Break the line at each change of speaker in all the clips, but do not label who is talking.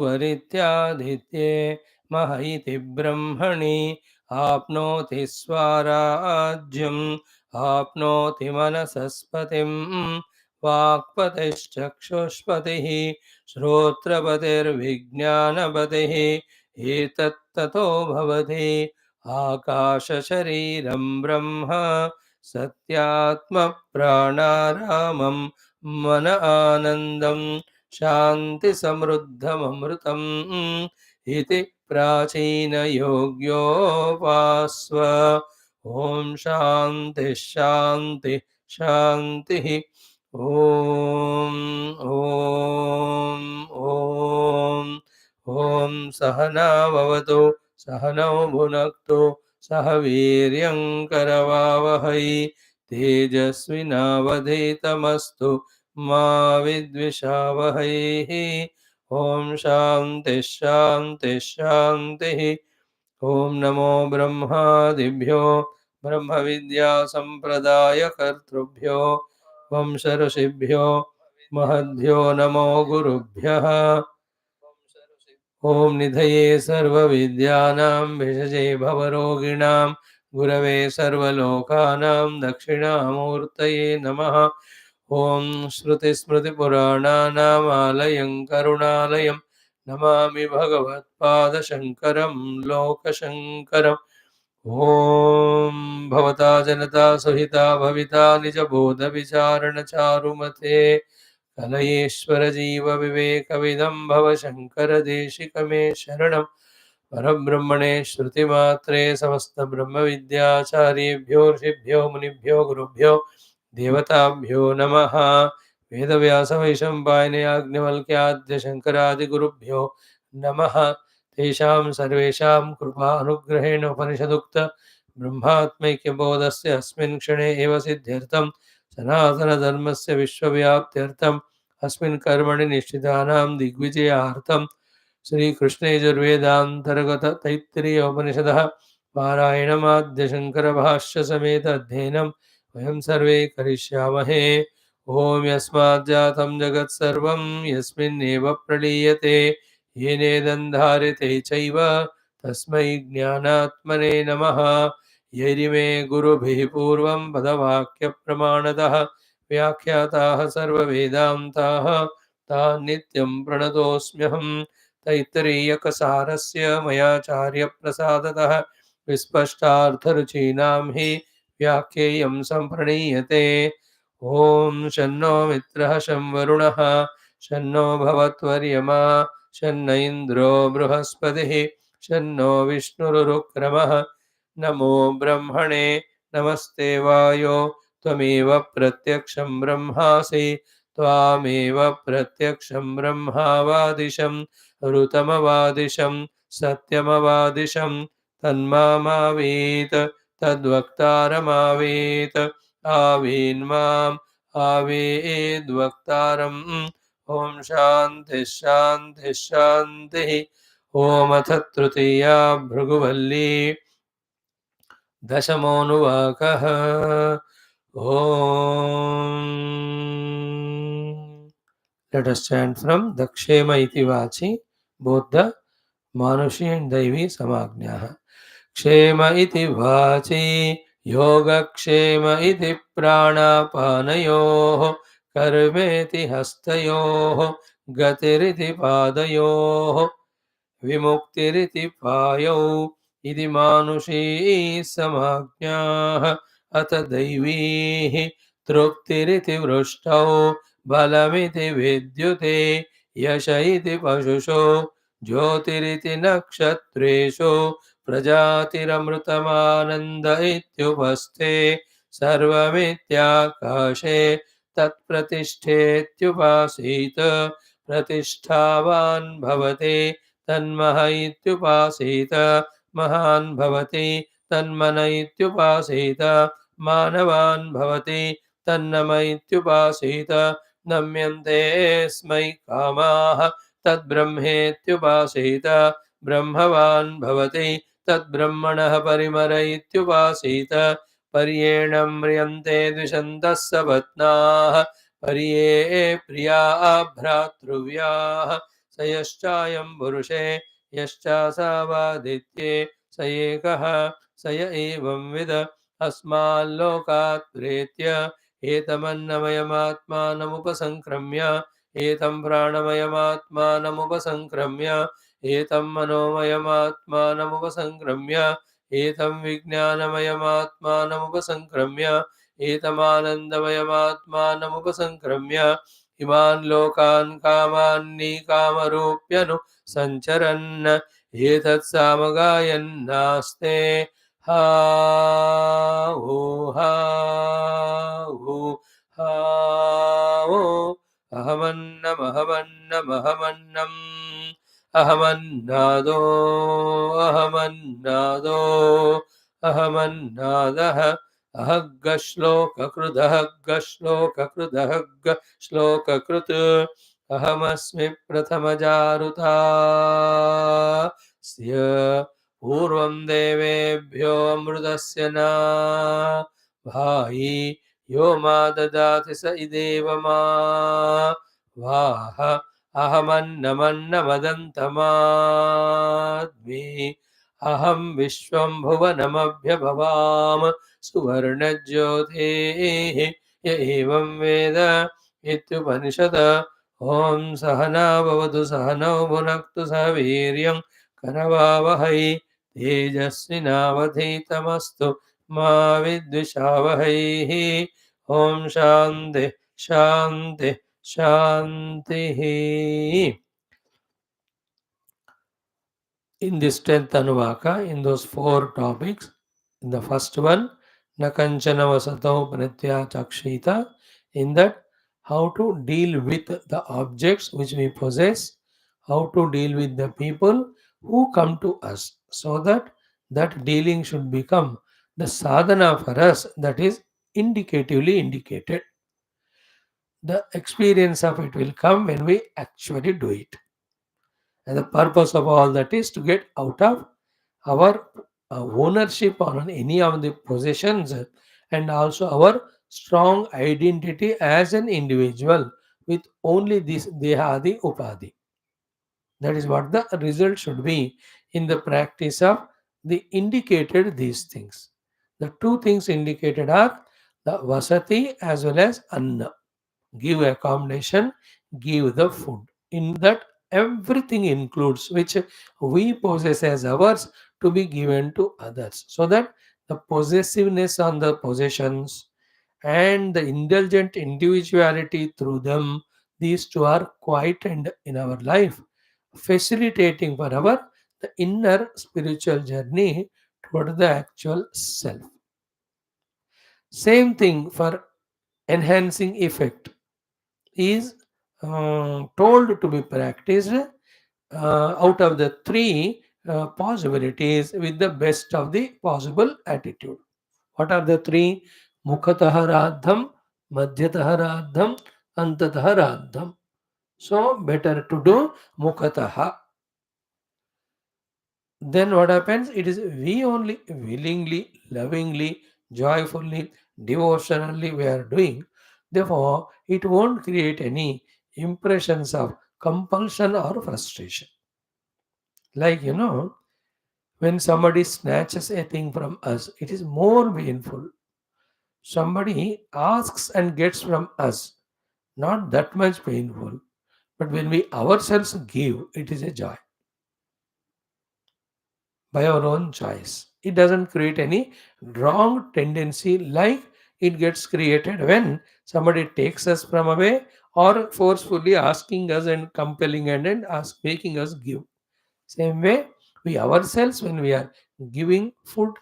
वरित्यादित्ये मह इति ब्रह्मणि आप्नोति स्वराज्यम् आप्नोति मनसस्पतिम् वाक्पतिश्चक्षुष्पतिः श्रोत्रपतिर्विज्ञानपतिः एतत्ततो भवति आकाशशरीरं ब्रह्म सत्यात्मप्राणारामं मन आनन्दं शान्तिसमृद्धममृतम् इति प्राचीनयोग्योपास्व। ॐ शान्ति शान्ति शान्तिः। ॐ ॐ ॐ ॐ सहना भवतु सहनौ भुनक्तु सह वीर्यं करवावहै तेजस्विनावधीतमस्तु मा विद्विषावहै। ॐ शान्ति शान्ति शान्तिः। ॐ नमो ब्रह्मादिभ्यो ब्रह्मविद्या सम्प्रदायकर्तृभ्यो वंशऋषिभ्यो महद्भ्यो नमो गुरुभ्यः। ॐ निधये सर्वविद्यानां भिषजे भवरोगिणां गुरवे सर्वलोकानां दक्षिणामूर्तये नमः। ॐ श्रुतिस्मृतिपुराणानामालयं करुणालयं नमामि भगवत्पादशङ्करं लोकशङ्करम्। ॐ भवता जनता सुहिता भविता निजबोधविचारणचारुमते कलयेश्वर जीव विवेकविदं भव शङ्कर देशिक मे शरणं। परब्रह्मणे श्रुतिमात्रे समस्त ब्रह्मविद्याचार्येभ्यो ऋषिभ्यो मुनिभ्यो गुरुभ्यो देवताभ्यो नमः। वेदव्यास वैशम्पायन याज्ञवल्क्याद्य शङ्करादिगुरुभ्यो नमः। तेषां सर्वेषां कृपानुग्रहेण उपनिषदुक्त ब्रह्मात्मैक्यबोधस्य अस्मिन् क्षणे एव सिद्ध्यर्थं सनातनधर्मस्य विश्वव्याप्त्यर्थम् अस्मिन् कर्मणि निश्चितानां दिग्विजयार्थं श्रीकृष्णयजुर्वेदान्तर्गत तैत्तिरीय उपनिषदः पारायणमाद्य शङ्करभाष्यसमेत अध्ययनं वयं सर्वे करिष्यामहे। ॐ यस्माज्जातं जगत्सर्वं यस्मिन्नेव प्रलीयते येनेदन्धार्यते चैव तस्मै ज्ञानात्मने नमः। यैरिमे गुरुभिः पूर्वं पदवाक्यप्रमाणतः व्याख्याताः सर्ववेदान्ताः तान् नित्यं प्रणतोऽस्म्यहं। तैत्तिरीयकसारस्य मयाचार्यप्रसादतः विस्पष्टार्थरुचीनां हि व्याख्येयं सम्प्रणीयते। ॐ शन्नो मित्रः शं वरुणः शन्नो भवत्वर्यमा शन्न इन्द्रो बृहस्पतिः शन्नो विष्णुरुक्रमः। नमो ब्रह्मणे नमस्ते वायो त्वमेव प्रत्यक्षं ब्रह्मासि त्वामेव प्रत्यक्षं ब्रह्मावादिशं ऋतमवादिशं सत्यमवादिशं तन्मामावीत तद्वक्तारमावीत आवीन्माम् आवेद्वक्तारम्। ॐ शान्ति शान्ति शान्तिः। ॐ अथ तृतीया Bhriguvalli दशमोऽनुवाकः। Let us chant from the Kshema iti vachi, both the Manushi and Daivi Samagnyah. Kshema iti vachi, yoga kshema iti pranapanayoh, karmeti hastayoh, gatiriti padayoh, विमुक्तिरिति पायौ इति मानुषी समाज्ञाः अथ दैवीः तृप्तिरिति वृष्टौ बलमिति विद्युते यश इति पशुषु ज्योतिरिति नक्षत्रेषु प्रजातिरमृतमानन्द इत्युपस्थे सर्वमित्याकाशे तत्प्रतिष्ठेत्युपासीत प्रतिष्ठावान् भवति तन्मह इत्युपासीत महान् भवति तन्मन इत्युपासीत मानवान् भवति तन्नम इत्युपासीत नम्यन्ते स्मै कामाः तद्ब्रह्मेत्युपासीत ब्रह्मवान् भवति तद्ब्रह्मणः परिमर इत्युपासीत पर्येण म्रियन्ते द्विषन्तः सपत्नाः पर्ये प्रिया भ्रातृव्याः स यश्चायं पुरुषे यश्चासावादित्ये स एकः स य एवं विद अस्माल्लोकात् प्रेत्य एतमन्नमयमात्मानमुपसङ्क्रम्य एतं प्राणमयमात्मानमुपसङ्क्रम्य एतं मनोमयमात्मानमुपसङ्क्रम्य एतं विज्ञानमयमात्मानमुपसङ्क्रम्य एतमानन्दमयमात्मानमुपसङ्क्रम्य इमान् लोकान् कामान्निकामरूप्यनु सञ्चरन् एतत्सामगायन्नास्ते हा हा हा वो अहमन्नमहमन्नमहमन्नम् अहमन्नादो अहमन्नादो अहमन्नादः अहग्गश्लोककृदहग्गश्लोककृदहग्ग श्लोककृत् अहमस्मि प्रथमजारुतास्य पूर्वं देवेभ्यो अमृतस्य न भायि यो मा ददाति स इदेव मा वाह अहमन्नमन्नमदन्तमाद्मि अहं विश्वं भुवनमभ्यभवाम सुवर्णज्योतेः य एवं वेद इत्युपनिषद ॐ सहना भवतु सहनौ भुनक्तु सह वीर्यं करवावहै तेजस्विनावधीतमस्तु मा विद्विषावहैः ॐ शान्ति शान्ति शान्तिः. In this 10th Anuvaka, in those 4 topics, in the first one, Nakanchana Vasatau Pratya Chakshita, in that, how to deal with the objects which we possess, how to deal with the people who come to us, so that that dealing should become the sadhana for us, that is indicatively indicated. The experience of it will come when we actually do it. And the purpose of all that is to get out of our ownership on any of the possessions, and also our strong identity as an individual with only this dehadi upadi. That is what the result should be in the practice of the indicated these things. The 2 things indicated are the vasati as well as anna. Give accommodation, give the food. In that, everything includes which we possess as ours to be given to others, so that the possessiveness on the possessions and the indulgent individuality through them, these two are quietened in our life, facilitating for our the inner spiritual journey toward the actual self. Same thing for enhancing effect is told to be practiced out of the 3 possibilities with the best of the possible attitude. What are the 3? Mukhatah radham, madhyatah radham, antatah radham. So better to do mukhatah. Then what happens? It is we only willingly, lovingly, joyfully, devotionally we are doing. Therefore, it won't create any impressions of compulsion or frustration. Like, when somebody snatches a thing from us, it is more painful. Somebody asks and gets from us, not that much painful. But when we ourselves give, it is a joy by our own choice. It doesn't create any wrong tendency like it gets created when somebody takes us from away or forcefully asking us and compelling and making us give. Same way, we ourselves, when we are giving food,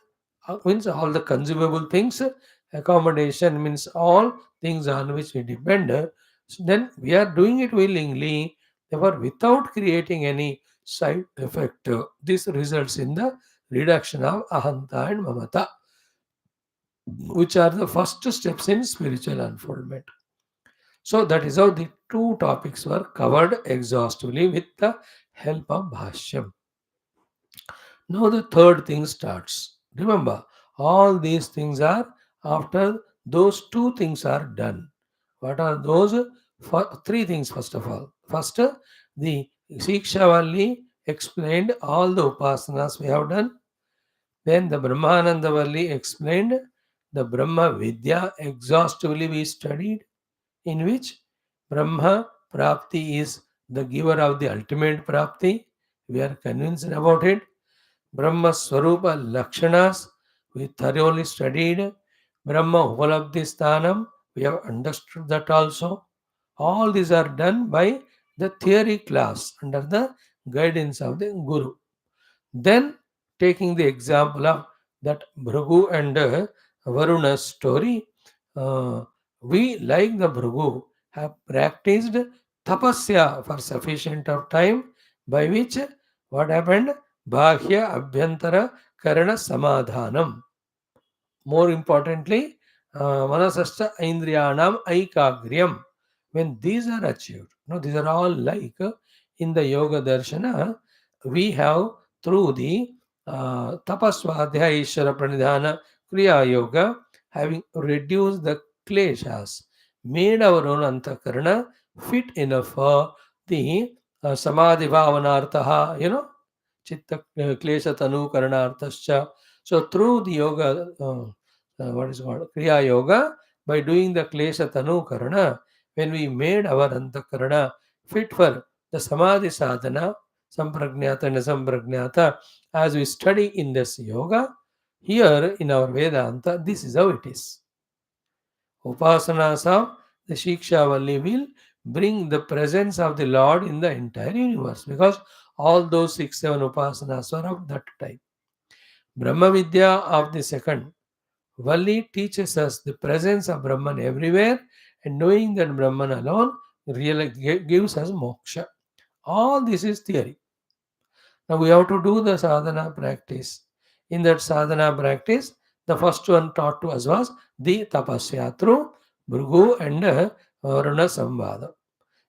means all the consumable things, accommodation means all things on which we depend, so then we are doing it willingly, therefore, without creating any side effect. This results in the reduction of ahanta and mamata, which are the first steps in spiritual unfoldment. So, that is how the 2 topics were covered exhaustively with the help of Bhashyam. Now the third thing starts. Remember, all these things are after those 2 things are done. What are those? 3 things, first of all. First, the Siksha Valli explained all the upasanas we have done. Then the Brahmananda Valli explained the Brahma Vidya exhaustively we studied, in which Brahma Prapti is the giver of the ultimate Prapti. We are convinced about it. Brahma Swarupa Lakshanas, we thoroughly studied. Brahma Upalabdhi Sthanam, we have understood that also. All these are done by the theory class under the guidance of the Guru. Then, taking the example of that Bhrugu and Varuna's story, uh, we, like the Bhrugu, have practiced tapasya for sufficient of time, by which what happened? Bhahya Abhyantara Karana Samadhanam. More importantly, Manasascha Indriyanam Aikagryam. When these are achieved, these are all like in the Yoga Darshana, we have through the Tapasvadhyaya Ishvara Pranidhana Kriya Yoga, having reduced the kleshas, made our own antakarana fit enough for the Samadhi Bhavanarthaha, Chitta Klesha Tanu Karanarthascha. So through the yoga, what is called Kriya Yoga, by doing the Klesha Tanu Karana, when we made our Antakarana fit for the Samadhi Sadhana, Samprajnata and Samprajnata, as we study in this yoga, here in our Vedanta, this is how it is. Upasanas of the Shiksha Valli will bring the presence of the Lord in the entire universe, because all those 6, 7 upasanas are of that type. Brahma Vidya of the second Valli teaches us the presence of Brahman everywhere, and knowing that Brahman alone really gives us moksha. All this is theory. Now we have to do the sadhana practice. In that sadhana practice, the first one taught to us was the tapasya through Bhrugu and Varuna Samvada.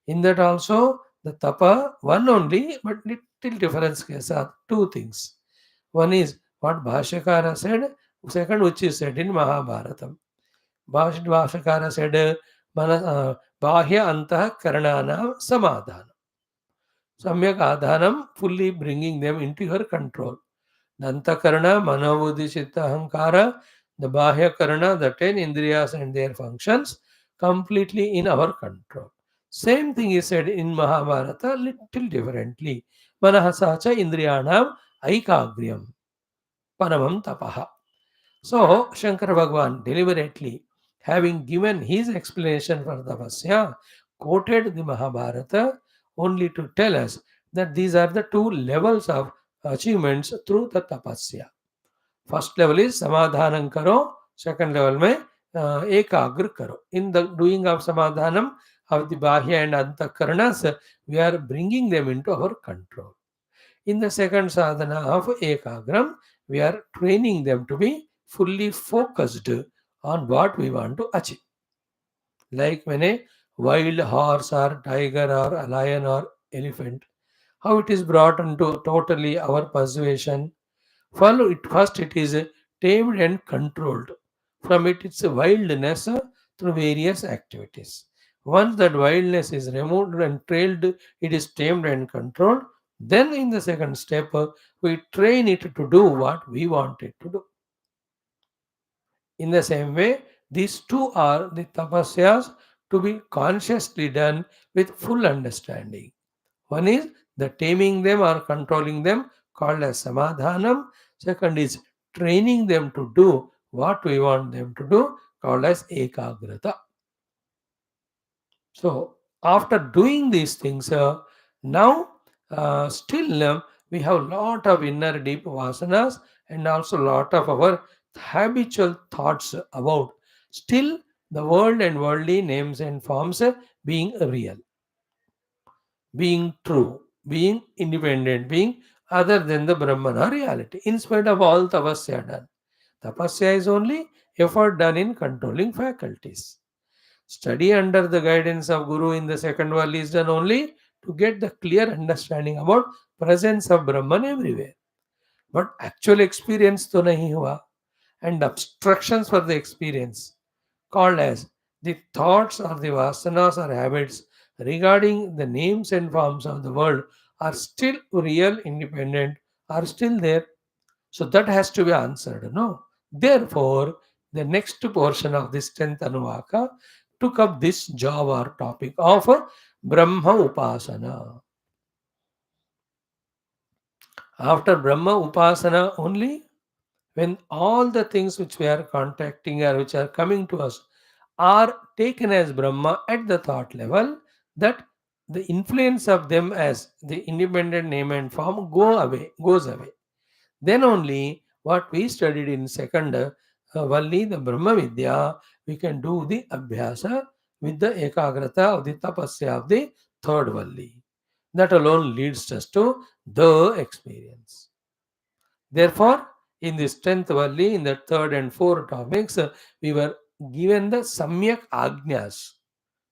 In that also, the tapa, one only, but little difference case are two things. One is what Bhashyakara said, second which is said in Mahabharatam. Bhashyakara said, Bahya Antah Karanana Samadhana. Samyak Adhanam, fully bringing them into your control. Dantakarana, Manobuddhi Chitta Ahankara, the Bahya Karana, the 10 Indriyas and their functions, completely in our control. Same thing is said in Mahabharata, little differently. Manahasacha Indriyanam Aikagryam, Paramam Tapaha. So, Shankara Bhagavan deliberately, having given his explanation for tapasya, quoted the Mahabharata only to tell us that these are the two levels of achievements through the tapasya. First level is samadhanam karo, second level mein ekagra karo. In the doing of samadhanam of the bahya and antakaranas, we are bringing them into our control. In the second sadhana of ekagram, we are training them to be fully focused on what we want to achieve. Like when a wild horse or tiger or a lion or elephant, how it is brought into totally our persuasion. Follow it first, it is tamed and controlled. From it, its wildness through various activities. Once that wildness is removed and trailed, it is tamed and controlled. Then, in the second step, we train it to do what we want it to do. In the same way, these two are the tapasyas to be consciously done with full understanding. One is the taming them or controlling them, called as samadhanam. Second is training them to do what we want them to do, called as ekagrata. So, after doing these things, now still we have lot of inner deep vasanas and also lot of our habitual thoughts about still the world and worldly names and forms being real, being true, being independent, being other than the Brahmana reality, in spite of all tapasya done. Tapasya is only effort done in controlling faculties. Study under the guidance of Guru in the second world is done only to get the clear understanding about presence of Brahman everywhere. But actual experience to nahi hua, and obstructions for the experience, called as the thoughts or the vasanas or habits regarding the names and forms of the world, are still real, independent, are still there? So that has to be answered, no? Therefore, the next portion of this 10th Anuvaka took up this job or topic of Brahma Upasana. After Brahma Upasana only, when all the things which we are contacting or which are coming to us are taken as Brahma at the thought level, that the influence of them as the independent name and form goes away. Then only what we studied in second Valli, the Brahma Vidya, we can do the Abhyasa with the Ekagrata of the Tapasya of the third Valli. That alone leads us to the experience. Therefore, in this 10th Valli, in the third and fourth topics, we were given the Samyak Agnyas.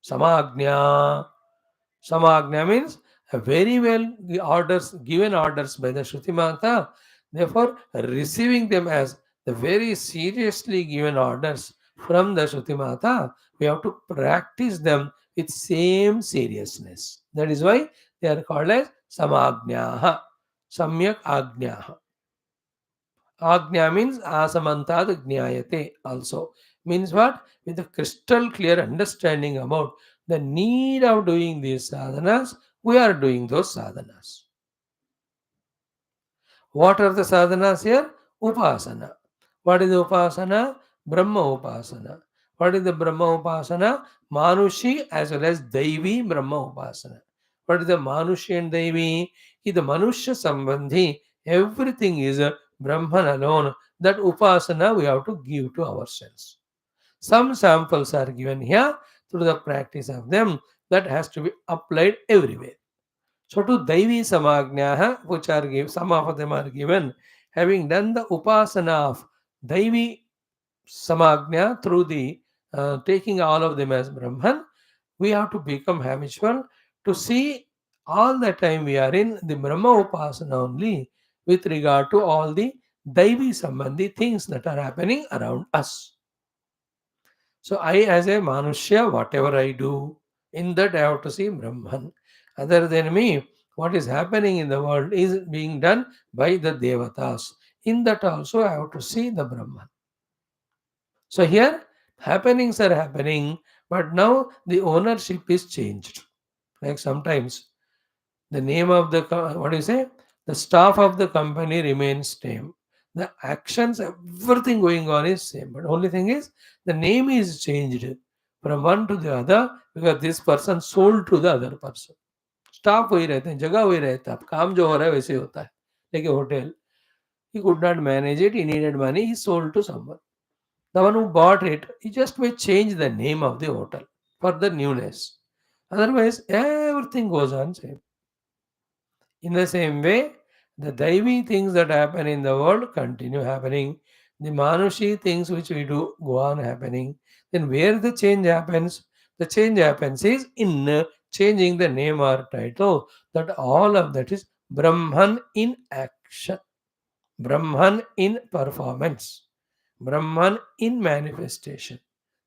Samagnya. Samagnya means very well the orders, given orders by the Shruti Mata. Therefore, receiving them as the very seriously given orders from the Shruti Mata, we have to practice them with same seriousness. That is why they are called as Samagnya, Samyak Agnya. Agnya means asamantad jnayate also. Means what? With a crystal clear understanding about the need of doing these sadhanas, we are doing those sadhanas. What are the sadhanas here? Upasana. What is the Upasana? Brahma Upasana. What is the Brahma Upasana? Manushi as well as Daivi Brahma Upasana. What is the Manushi and Daivi? Is the Manushya Sambandhi. Everything is Brahman alone. That Upasana we have to give to ourselves. Some samples are given here through the practice of them that has to be applied everywhere. So to Daivi Samagnaha, which are given, some of them are given, having done the Upasana of Daivi Samagnya through the taking all of them as Brahman, we have to become habitual to see all the time we are in the Brahma Upasana only with regard to all the Daivi Sambandhi things that are happening around us. So I, as a Manushya, whatever I do, in that I have to see Brahman. Other than me, what is happening in the world is being done by the Devatas. In that also I have to see the Brahman. So here happenings are happening, but now the ownership is changed. Like sometimes the name of the what do you say? The staff of the company remains same. The actions, everything going on is same. But only thing is the name is changed from one to the other because this person sold to the other person. Staff वही रहते हैं, जगह वही रहता है, काम जो हो रहा है वैसे ही होता है. Like a hotel, he could not manage it, he needed money, he sold to someone. The one who bought it, he just may change the name of the hotel for the newness. Otherwise, everything goes on same. In the same way, the Daivi things that happen in the world continue happening. The Manushi things which we do go on happening. Then where the change happens? The change happens is in changing the name or title. That all of that is Brahman in action. Brahman in performance. Brahman in manifestation.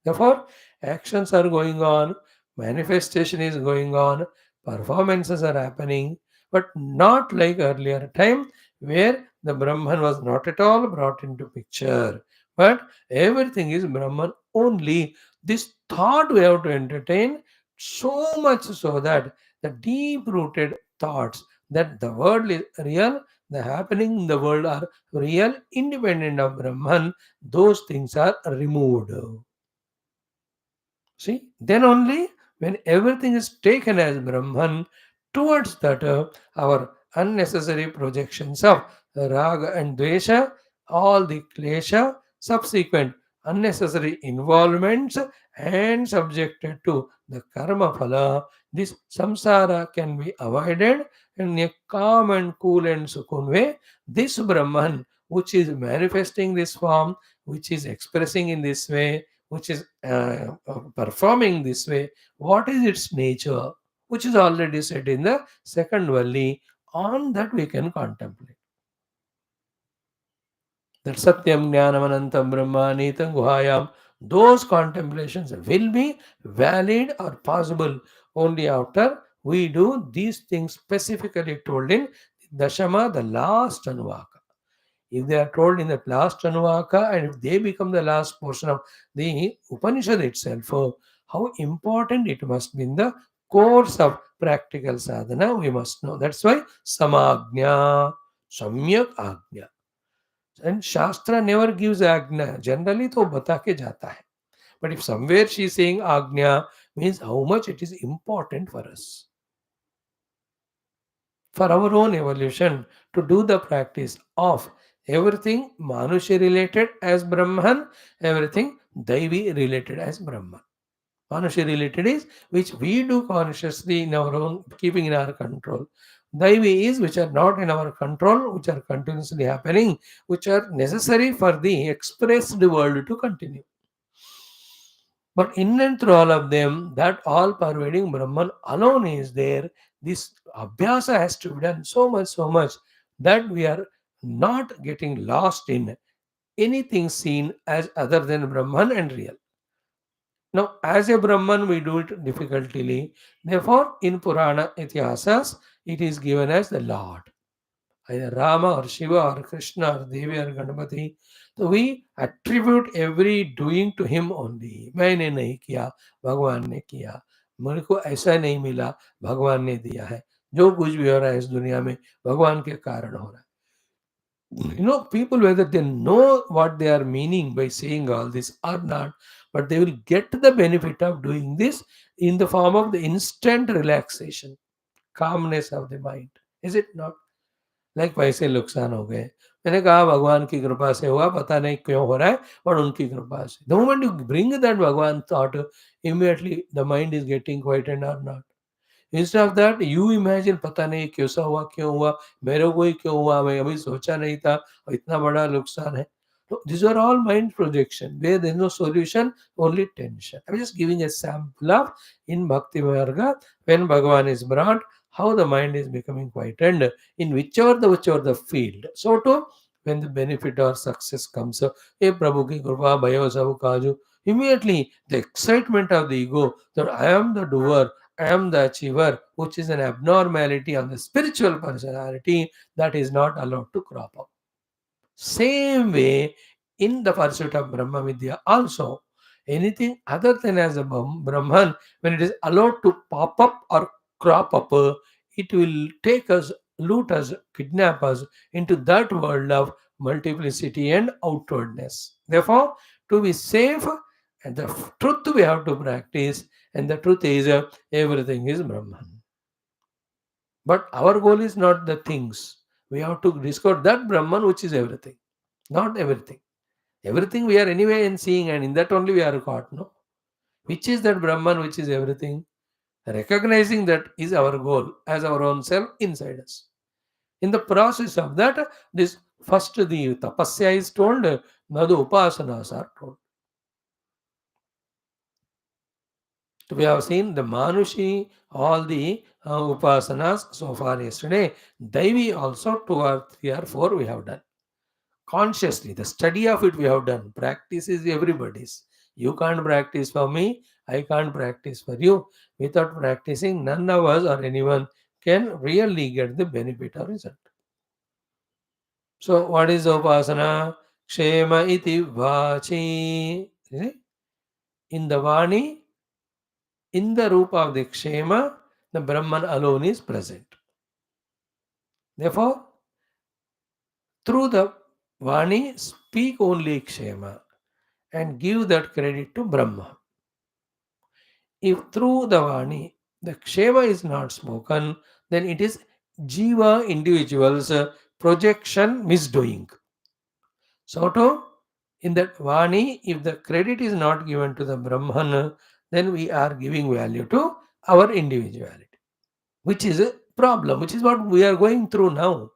Therefore, actions are going on, manifestation is going on, performances are happening, but not like earlier time where the Brahman was not at all brought into picture. But everything is Brahman only. This thought we have to entertain so much so that the deep rooted thoughts that the world is real, the happening in the world are real, independent of Brahman, those things are removed. See, then only when everything is taken as Brahman, towards that our unnecessary projections of raga and dvesha, all the klesha, subsequent unnecessary involvements, and subjected to the karma phala, this samsara can be avoided in a calm and cool and sukun way. This Brahman, which is manifesting this form, which is expressing in this way, which is performing this way, what is its nature, which is already said in the second Valli. On that we can contemplate. That Satyam Jnanamanantam Brahma Nitam Guhayam, those contemplations will be valid or possible only after we do these things specifically told in Dashama, the last Anuvaka. If they are told in the last Anuvaka and if they become the last portion of the Upanishad itself, how important it must be in the course of practical sadhana, we must know. That's why Samagnya, Samyak Agnya. And Shastra never gives Agnya. Generally, to bata ke jata hai. But if somewhere she is saying Agnya, means how much it is important for us, for our own evolution, to do the practice of everything Manushi related as Brahman, everything Daivi related as Brahman. Manushi related is which we do consciously in our own, keeping in our control. Daivi is which are not in our control, which are continuously happening, which are necessary for the expressed world to continue. But in and through all of them, that all pervading Brahman alone is there. This abhyasa has to be done so much that we are not getting lost in anything seen as other than Brahman and real. Now, as a Brahman, we do it difficultly. Therefore, in Purana Itihasas, it is given as the Lord. Either Rama or Shiva or Krishna or Devi or Ganapati. So we attribute every doing to him only. मैंने नहीं किया, भगवान ने किया. मेरे को ऐसा नहीं मिला, भगवान ने दिया है. जो कुछ भी हो रहा है इस दुनिया में भगवान के कारण हो रहा है. People, whether they know what they are meaning by saying all this or not, but they will get the benefit of doing this in the form of the instant relaxation, calmness of the mind. Is it not? Like पैसे नुकसान हो गए. मैंने कहा भगवान की कृपा से हुआ, पता नहीं क्यों हो रहा है, और उनकी कृपा से. The moment you bring that bhagwan thought, immediately the mind is getting quietened or not. Instead of that you imagine, पता नहीं कैसा हुआ, क्यों हुआ, मेरे को ही क्यों हुआ, मैं अभी सोचा नहीं था, और इतना बड़ा नुकसान है. So these are all mind projection where there is no solution, only tension. I'm just giving a sample of in Bhakti Marga when Bhagavan is brought, how the mind is becoming quietened in whichever the field. So too, when the benefit or success comes, hey Prabhu ki kripa bhayo sabu kaju, immediately the excitement of the ego that I am the doer, I am the achiever, which is an abnormality on the spiritual personality, that is not allowed to crop up. Same way, in the pursuit of Brahma Vidya also, anything other than as a Brahman, when it is allowed to pop up or crop up, it will take us, loot us, kidnap us into that world of multiplicity and outwardness. Therefore, to be safe, and the truth we have to practice, and the truth is everything is Brahman. But our goal is not the things. We have to discover that Brahman which is everything, not everything. Everything we are anyway in seeing, and in that only we are caught. No, which is that Brahman which is everything? Recognizing that is our goal as our own self inside us. In the process of that, this first the tapasya is told, now the upasanas are told. So we have seen the Manushi, all the upasanas so far yesterday. Daivi also 2 or 3 or 4 we have done. Consciously, the study of it we have done. Practice is everybody's. You can't practice for me, I can't practice for you. Without practicing, none of us or anyone can really get the benefit or result. So, what is Upasana? Kshema iti vachi. In the Vani, in the Rupa of the Kshema, the Brahman alone is present. Therefore, through the Vani, speak only Kshema and give that credit to Brahma. If through the Vani, the Kshema is not spoken, then it is Jiva individual's projection misdoing. So too, in that Vani, if the credit is not given to the Brahman, then we are giving value to our individuality, which is a problem, which is what we are going through now.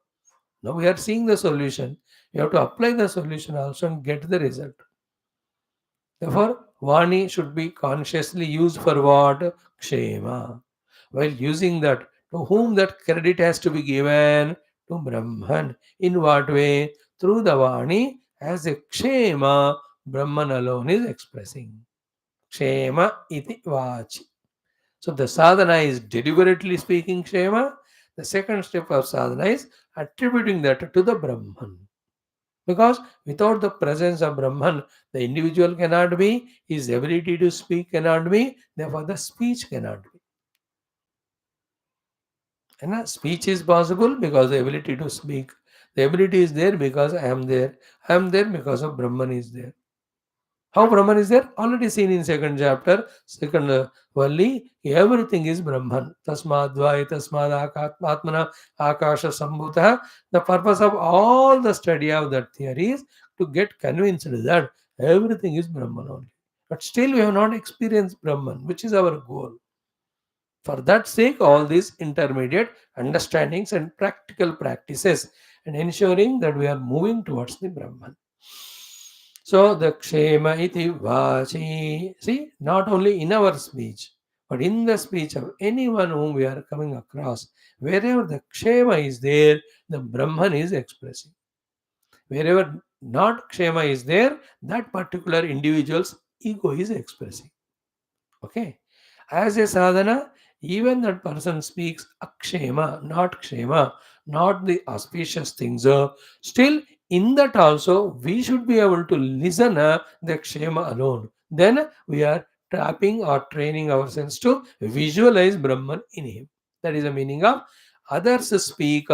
Now we are seeing the solution. We have to apply the solution also and get the result. Therefore, Vani should be consciously used for what? Kshema. While using that, to whom that credit has to be given? To Brahman. In what way? Through the Vani, as a Kshema, Brahman alone is expressing. Kshema iti vachi. So the sadhana is deliberately speaking Kshema. The second step of sadhana is attributing that to the Brahman. Because without the presence of Brahman, the individual cannot be, his ability to speak cannot be, therefore the speech cannot be. And speech is possible because the ability to speak. The ability is there because I am there. I am there because of Brahman is there. How Brahman is there? Already seen in second chapter, second Valli. Everything is Brahman. Tasmadvai, tasmad atmana akasha sambhuta. The purpose of all the study of that theory is to get convinced that everything is Brahman only. But still we have not experienced Brahman, which is our goal. For that sake, all these intermediate understandings and practical practices and ensuring that we are moving towards the Brahman. So the Kshema iti vachi, see, not only in our speech, but in the speech of anyone whom we are coming across, wherever the Kshema is there, the Brahman is expressing. Wherever not Kshema is there, that particular individual's ego is expressing. Okay. As a sadhana, even that person speaks akshema, not kshema, not the auspicious things. Still, in that also, we should be able to listen the kshema alone. Then we are trapping or training ourselves to visualize Brahman in him. That is the meaning of others speak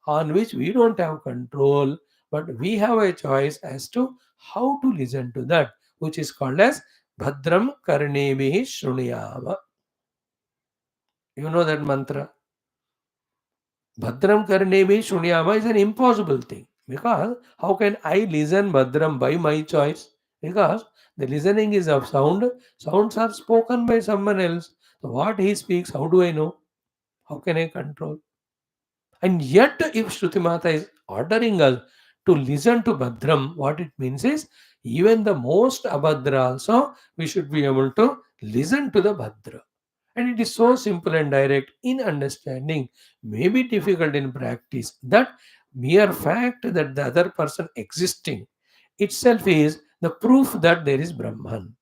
on which we don't have control, but we have a choice as to how to listen to that, which is called as Bhadram Karnebihi Shruniyama. You know that mantra. Bhadram Karnebihi Shruniyama is an impossible thing. Because how can I listen Bhadram by my choice? Because the listening is of sound. Sounds are spoken by someone else. So what he speaks, how do I know? How can I control? And yet, if Shruti Mata is ordering us to listen to Bhadram, what it means is even the most Abhadra also, we should be able to listen to the Bhadra. And it is so simple and direct in understanding, may be difficult in practice. That mere fact that the other person existing itself is the proof that there is Brahman.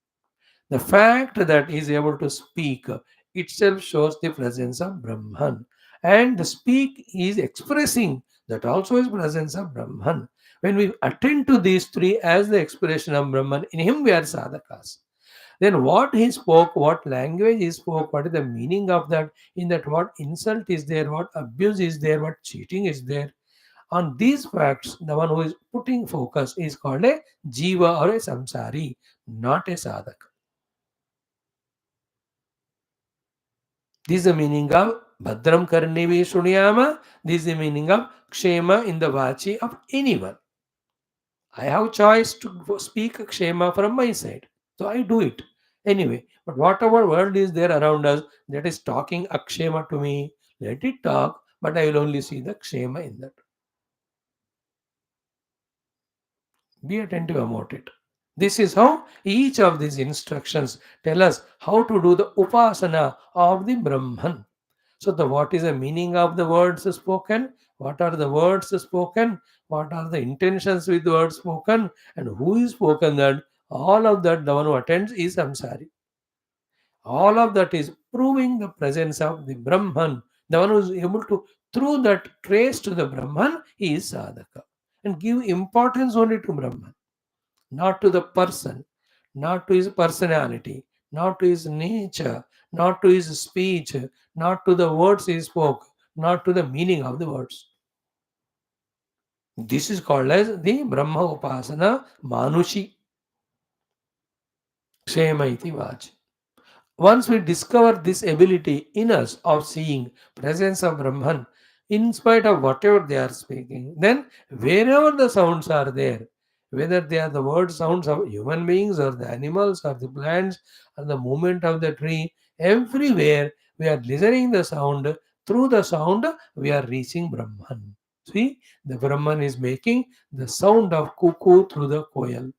The fact that he is able to speak itself shows the presence of Brahman. And the speak is expressing that also is presence of Brahman. When we attend to these three as the expression of Brahman, in him we are sadhakas. Then what he spoke, what language he spoke, what is the meaning of that, in that what insult is there, what abuse is there, what cheating is there. On these facts, the one who is putting focus is called a jiva or a samsari, not a sadhaka. This is the meaning of Bhadram Karnevi Shunyama. This is the meaning of Kshema in the Vachi of anyone. I have choice to speak Kshema from my side. So I do it. Anyway, but whatever world is there around us that is talking Akshema to me, let it talk, but I will only see the Kshema in that. Be attentive about it. This is how each of these instructions tell us how to do the Upasana of the Brahman. So, what is the meaning of the words spoken? What are the words spoken? What are the intentions with the words spoken? And who is spoken that? All of that, the one who attends is samsari. All of that is proving the presence of the Brahman. The one who is able to, through that, trace to the Brahman, he is sadhaka. And give importance only to Brahman, not to the person, not to his personality, not to his nature, not to his speech, not to the words he spoke, not to the meaning of the words. This is called as the Brahma Upasana Manushi Kshema iti Vachi. Once we discover this ability in us of seeing presence of Brahman, in spite of whatever they are speaking, then wherever the sounds are there, whether they are the word sounds of human beings or the animals or the plants or the movement of the tree, everywhere we are listening the sound. Through the sound, we are reaching Brahman. See, the Brahman is making the sound of cuckoo through the koel,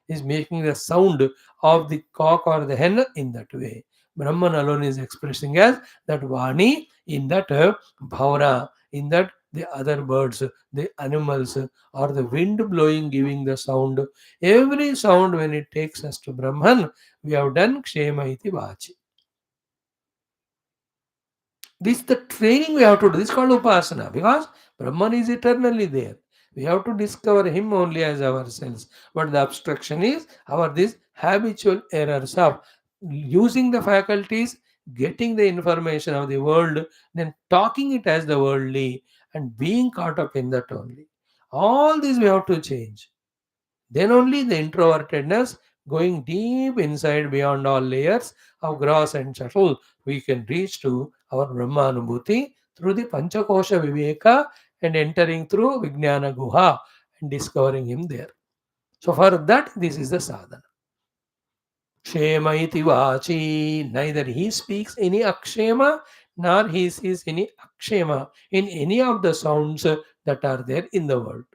is making the sound of the cock or the hen in that way. Brahman alone is expressing as that Vani in that Bhavana, in that the other birds, the animals, or the wind blowing giving the sound. Every sound when it takes us to Brahman, we have done Kshema iti Vachi. This is the training we have to do. This is called Upasana because Brahman is eternally there. We have to discover him only as ourselves. But the obstruction is our these habitual errors of using the faculties, getting the information of the world, then talking it as the worldly, and being caught up in that only. All these we have to change. Then only the introvertedness, going deep inside beyond all layers of gross and subtle, we can reach to our Brahmanubhuti through the Panchakosha Viveka and entering through Vijnana Guha and discovering him there. So for that, this is the sadhana. Kshema iti vachi, neither he speaks any akshema nor he sees any akshema in any of the sounds that are there in the world,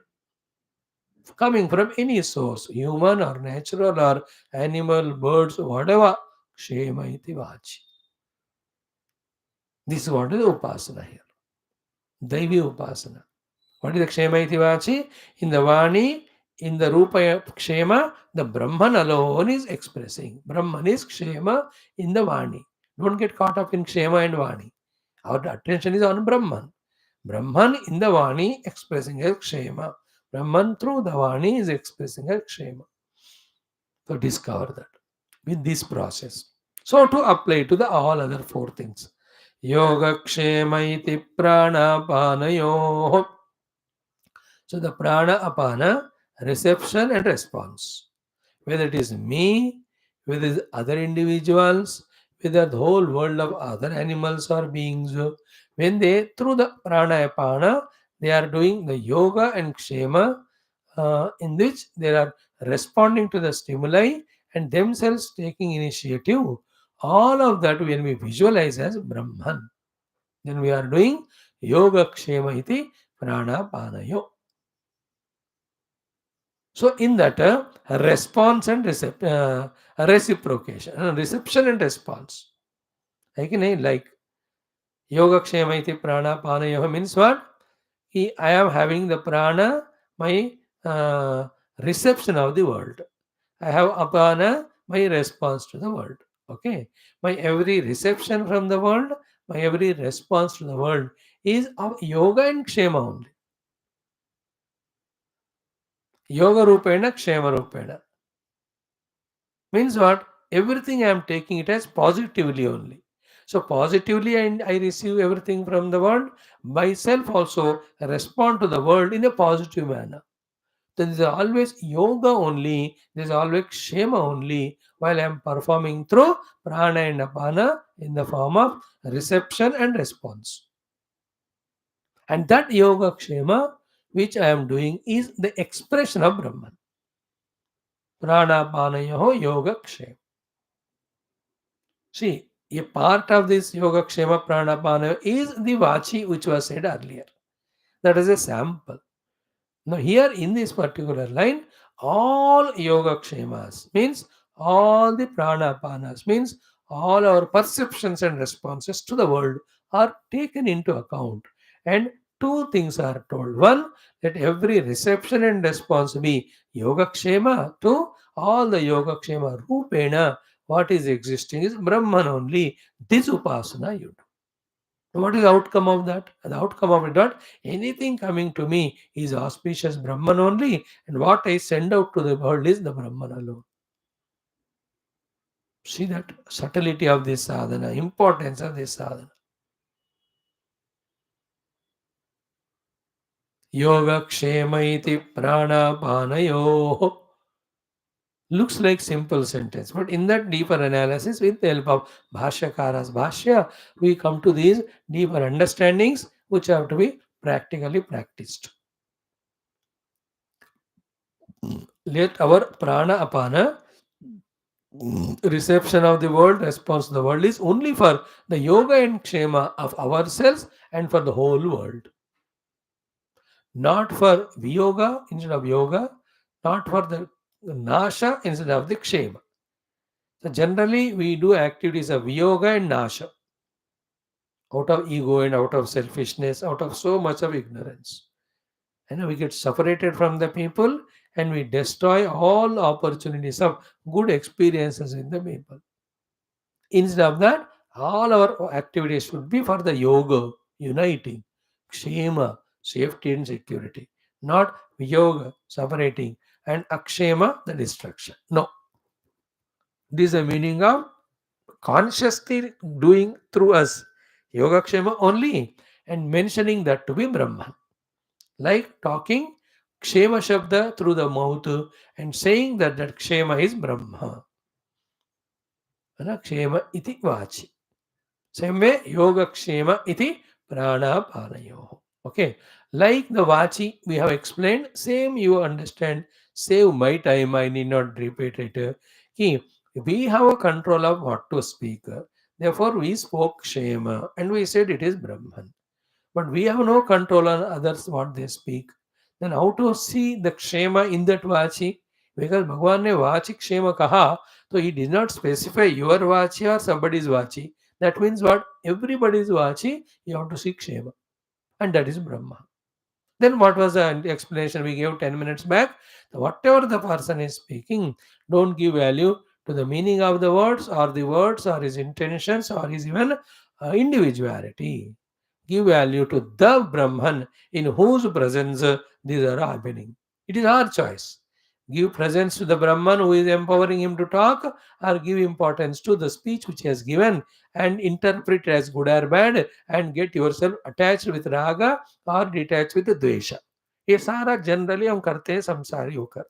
coming from any source, human or natural or animal, birds, whatever. Kshema iti vachi. This is what is Upasana here. Daivi Upasana. What is the Kshema iti vachi? In the Vani, in the Rupa Kshema, the Brahman alone is expressing. Brahman is Kshema in the Vani. Don't get caught up in Kshema and Vani. Our attention is on Brahman. Brahman in the Vani expressing as Kshema. Brahman through the Vani is expressing as Kshema. So discover that with this process. So to apply to the all other four things. Yoga Kshema iti prana panayo. So the prana apana, reception and response. Whether it is me, whether it is other individuals, whether the whole world of other animals or beings, when they, through the prana apana, they are doing the yoga and kshema, in which they are responding to the stimuli and themselves taking initiative. All of that when we visualize as Brahman, then we are doing yoga kshema iti prana panayo. So in that response and reciprocation, reception and response. Like yoga kshema iti prana panayoha means what? I am having the prana, my reception of the world. I have apana, my response to the world. Okay. My every reception from the world, my every response to the world is of yoga and kshema only. Yoga rupena, kshema rupena. Means what? Everything I am taking it as positively only. So positively I receive everything from the world. Myself also respond to the world in a positive manner. There is always yoga only. There is always kshema only while I am performing through prana and apana in the form of reception and response. And that yoga kshema which I am doing is the expression of Brahman. Prana panayoho yoga kshema. See, a part of this yoga kshema pranapana is the vachi which was said earlier. That is a sample. Now, here in this particular line, all yoga kshemas means all the pranapanas means all our perceptions and responses to the world are taken into account. And two things are told. One, that every reception and response be yoga kshema. Two, all the yoga kshema rupena, what is existing is Brahman only. This upasana you do. What is the outcome of that? The outcome of it, not anything coming to me is auspicious Brahman only, and what I send out to the world is the Brahman alone. See that subtlety of this sadhana, importance of this sadhana. Yoga kshema iti prana panayo. Looks like simple sentence, but in that deeper analysis, with the help of Bhashyakara's Bhashya, we come to these deeper understandings which have to be practically practiced. Let our prana apana, reception of the world, response to the world, is only for the yoga and kshema of ourselves and for the whole world. Not for viyoga instead of yoga, not for the nasha instead of the kshema. So generally we do activities of yoga and nasha out of ego and out of selfishness, out of so much of ignorance. And we get separated from the people and we destroy all opportunities of good experiences in the people. Instead of that, All our activities should be for the yoga, uniting, kshema, safety and security, not yoga, separating, and akshema, the destruction. No, this is the meaning of consciously doing through us yoga kshema only and mentioning that to be Brahman. Like talking kshema shabda through the mouth and saying that that kshema is Brahma. Kshema iti vachi. Same way, yoga kshema iti pranapanayo. Okay, like the vachi we have explained, same you understand. Save my time, I need not repeat it. Ki, we have a control of what to speak. Therefore, we spoke kshema and we said it is Brahman. But we have no control on others what they speak. Then how to see the kshema in that vachi? Because Bhagavan ne vachi kshema kaha, so he did not specify your vachi or somebody's vachi. That means what? Everybody's vachi, you have to see kshema. And that is Brahma. Then what was the explanation we gave 10 minutes back? Whatever the person is speaking, don't give value to the meaning of the words or his intentions or his even individuality. Give value to the Brahman in whose presence these are happening. It is our choice. Give presence to the Brahman who is empowering him to talk, or give importance to the speech which he has given and interpret it as good or bad and get yourself attached with raga or detached with dvesha. ये सारा generally हम करते हैं संसारी होकर.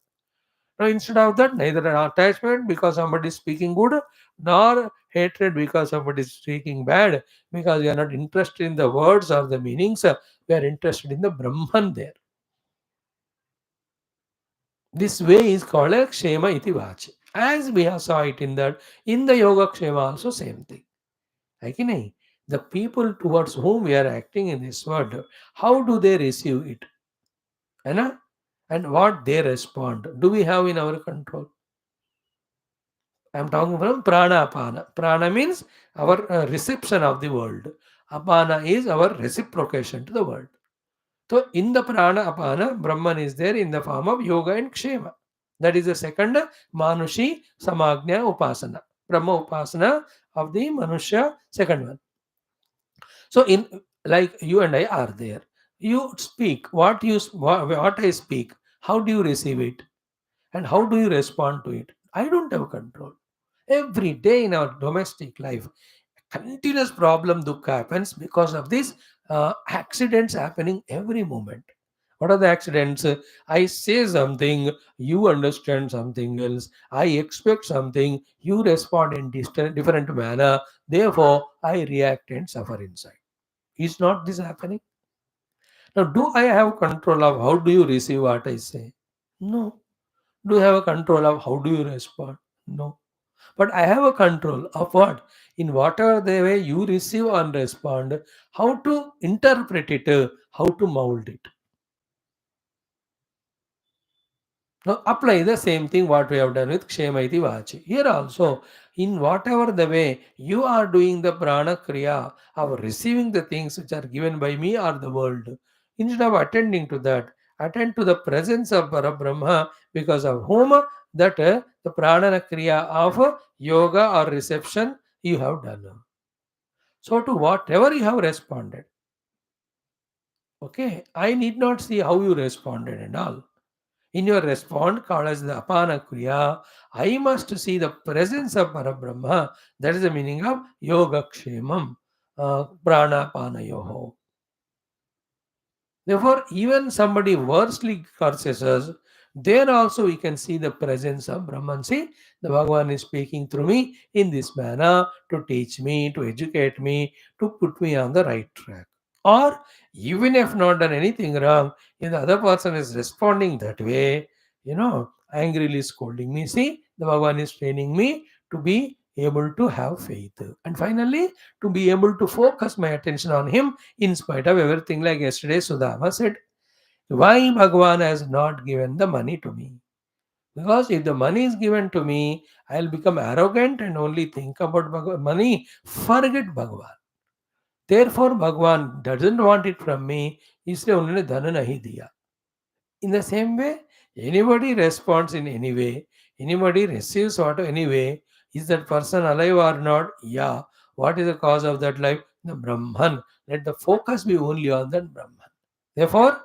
Now, instead of that, neither an attachment because somebody is speaking good, nor hatred because somebody is speaking bad, because we are not interested in the words or the meanings, we are interested in the Brahman there. This way is called a Kshema iti vachi. As we have saw it in the Yoga Kshema also same thing. है कि नहीं? The people towards whom we are acting in this world, how do they receive it? है ना? And what they respond, do we have in our control? I am talking from prana apana. Prana means our reception of the world. Apana is our reciprocation to the world. So in the prana apana, Brahman is there in the form of yoga and kshema. That is the second manushi samagnya upasana. Brahma upasana of the manusha, second one. So in like you and I are there. You speak what I speak. How do you receive it? And how do you respond to it? I don't have control. Every day in our domestic life, continuous problem dukkha happens because of these accidents happening every moment. What are the accidents? I say something, you understand something else. I expect something, you respond in different manner. Therefore, I react and suffer inside. Is not this happening? Now, do I have control of how do you receive what I say? No. Do you have a control of how do you respond? No. But I have a control of what? In whatever the way you receive and respond, how to interpret it, how to mold it. Now apply the same thing what we have done with Kshema iti Vachi. Here also, in whatever the way you are doing the prana kriya of receiving the things which are given by me or the world, instead of attending to that, attend to the presence of Parabrahma because of whom that the prana kriya of yoga or reception you have done. So to whatever you have responded, okay, I need not see how you responded and all. In your response, called as the apana kriya, I must see the presence of Parabrahma. That is the meaning of yoga kshemam, prana panayoho. Therefore, even somebody worstly curses us, there also we can see the presence of Brahman. See, the Bhagavan is speaking through me in this manner to teach me, to educate me, to put me on the right track. Or even if not done anything wrong, if the other person is responding that way, angrily scolding me, see, the Bhagavan is training me to be able to have faith. And finally, to be able to focus my attention on him in spite of everything, like yesterday Sudama said, why Bhagavan has not given the money to me? Because if the money is given to me, I'll become arrogant and only think about money, forget Bhagavan. Therefore, Bhagavan doesn't want it from me, इसलिए उन्होंने धन नहीं दिया. In the same way, anybody responds in any way, anybody receives what any way, is that person alive or not? Yeah. What is the cause of that life? The Brahman. Let the focus be only on that Brahman. Therefore,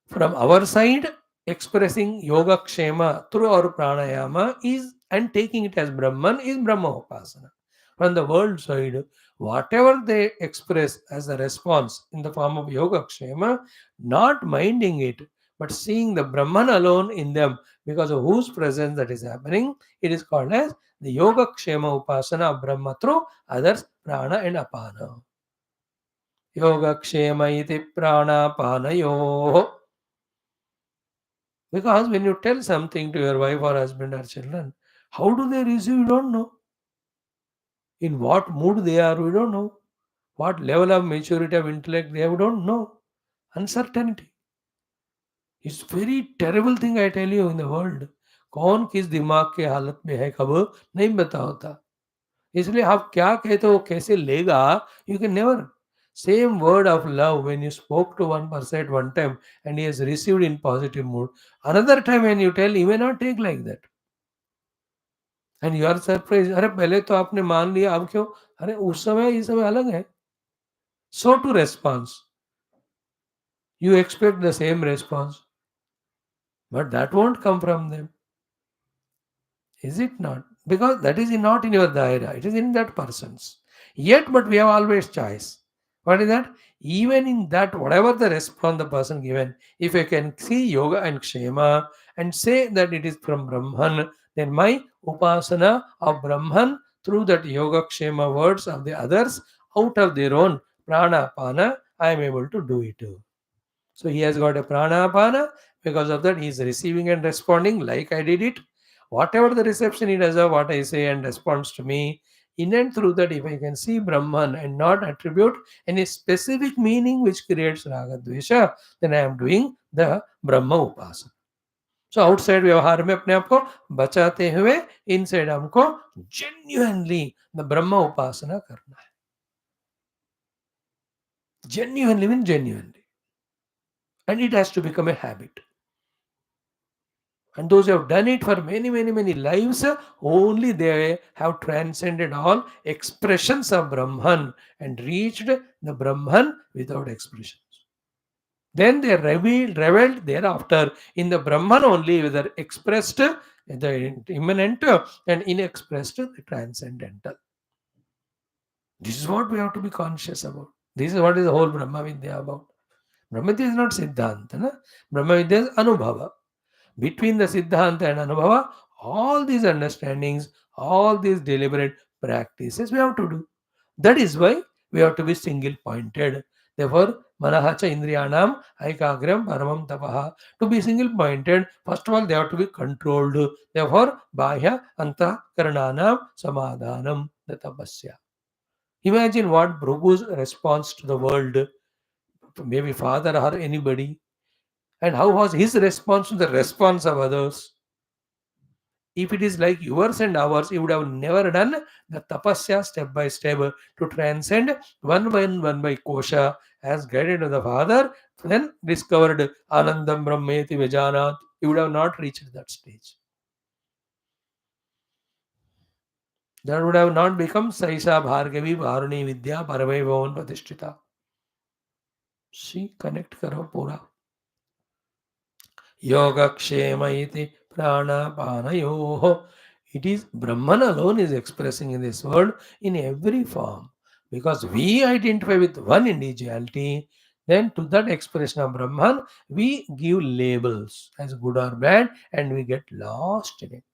from our side, expressing yoga kshema through our pranayama is and taking it as Brahman is Brahma Upasana. From the world side, whatever they express as a response in the form of yoga kshema, not minding it, but seeing the Brahman alone in them because of whose presence that is happening, it is called as the yoga kshema upasana of Brahma through others, prana and apana. Yoga kshema iti prana panayo. Because when you tell something to your wife or husband or children, how do they receive? You don't know. In what mood they are, we don't know. What level of maturity of intellect they have, we don't know. Uncertainty. It's very terrible thing I tell you in the world. कौन किस दिमाग के हालत में है कब नहीं बता होता इसलिए आप क्या कहते हो कैसे लेगा you can never same word of love when you spoke to one person at one time and he has received in positive mood another time when you tell he may not take like that and you are surprise अरे पहले तो आपने मान लिया अब क्यों अरे उस समय इस समय अलग है so to response you expect the same response but that won't come from them is it not because that is not in your daira it is in that person's yet but we have always choice what is that even in that whatever the response the person given if I can see yoga and kshema and say that it is from Brahman then my upasana of Brahman through that yoga kshema words of the others out of their own prana pana I am able to do it. So he has got a pranapana. Because of that, he is receiving and responding like I did it. Whatever the reception he does of what I say and responds to me, in and through that, if I can see Brahman and not attribute any specific meaning which creates Raga Dvesha, then I am doing the Brahma Upasana. So outside व्यवहार में अपने आप को बचाते हुए inside हमको genuinely the Brahma Upasana करना है. Genuinely means genuinely. And it has to become a habit. And those who have done it for many, many, many lives, only they have transcended all expressions of Brahman and reached the Brahman without expressions. Then they reveled thereafter in the Brahman only, whether expressed, the immanent, and inexpressed, the transcendental. This is what we have to be conscious about. This is what is the whole Brahma Vidya about. Brahma Vidya is not Siddhanta. Na? Brahma Vidya is Anubhava. Between the Siddhanta and Anubhava, all these understandings, all these deliberate practices we have to do. That is why we have to be single pointed. Therefore, Manahacha Indriyanam Aikagram Paramam Tapaha. To be single pointed, first of all, they have to be controlled. Therefore, Bahya Anta Karananam Samadhanam the Tapasya. Imagine what Bhrugu's response to the world, maybe father or anybody, and how was his response to the response of others. If it is like yours and ours, you would have never done the tapasya step by step to transcend one by kosha as guided by the Father, then discovered Anandam Brahmeti Vijanat. You would have not reached that stage. That would have not become Saisa Bhargavi Varuni Vidya Paramai Bhavan Pratishtita. See, connect karo pura. Yogakshema iti pranapanayoho. It is Brahman alone is expressing in this world in every form. Because we identify with one individuality, then to that expression of Brahman, we give labels as good or bad and we get lost in it.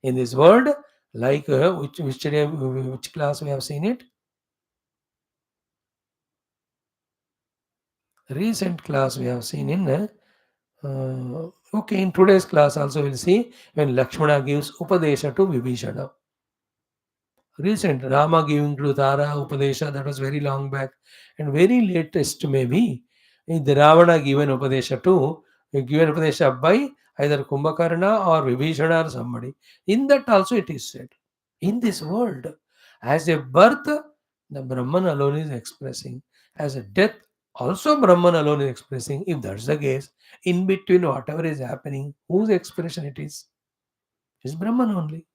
In this world, like which class we have seen it? Recent class we have seen in okay, in today's class also we'll see when Lakshmana gives Upadesha to Vibhishana. Recent Rama giving to Tara Upadesha, that was very long back. And very latest maybe, the Ravana given Upadesha to, given Upadesha by either Kumbhakarna or Vibhishana or somebody. In that also it is said. In this world, as a birth, the Brahman alone is expressing. As a death, also Brahman alone is expressing. If that's the case, in between whatever is happening, whose expression it is? It's Brahman only.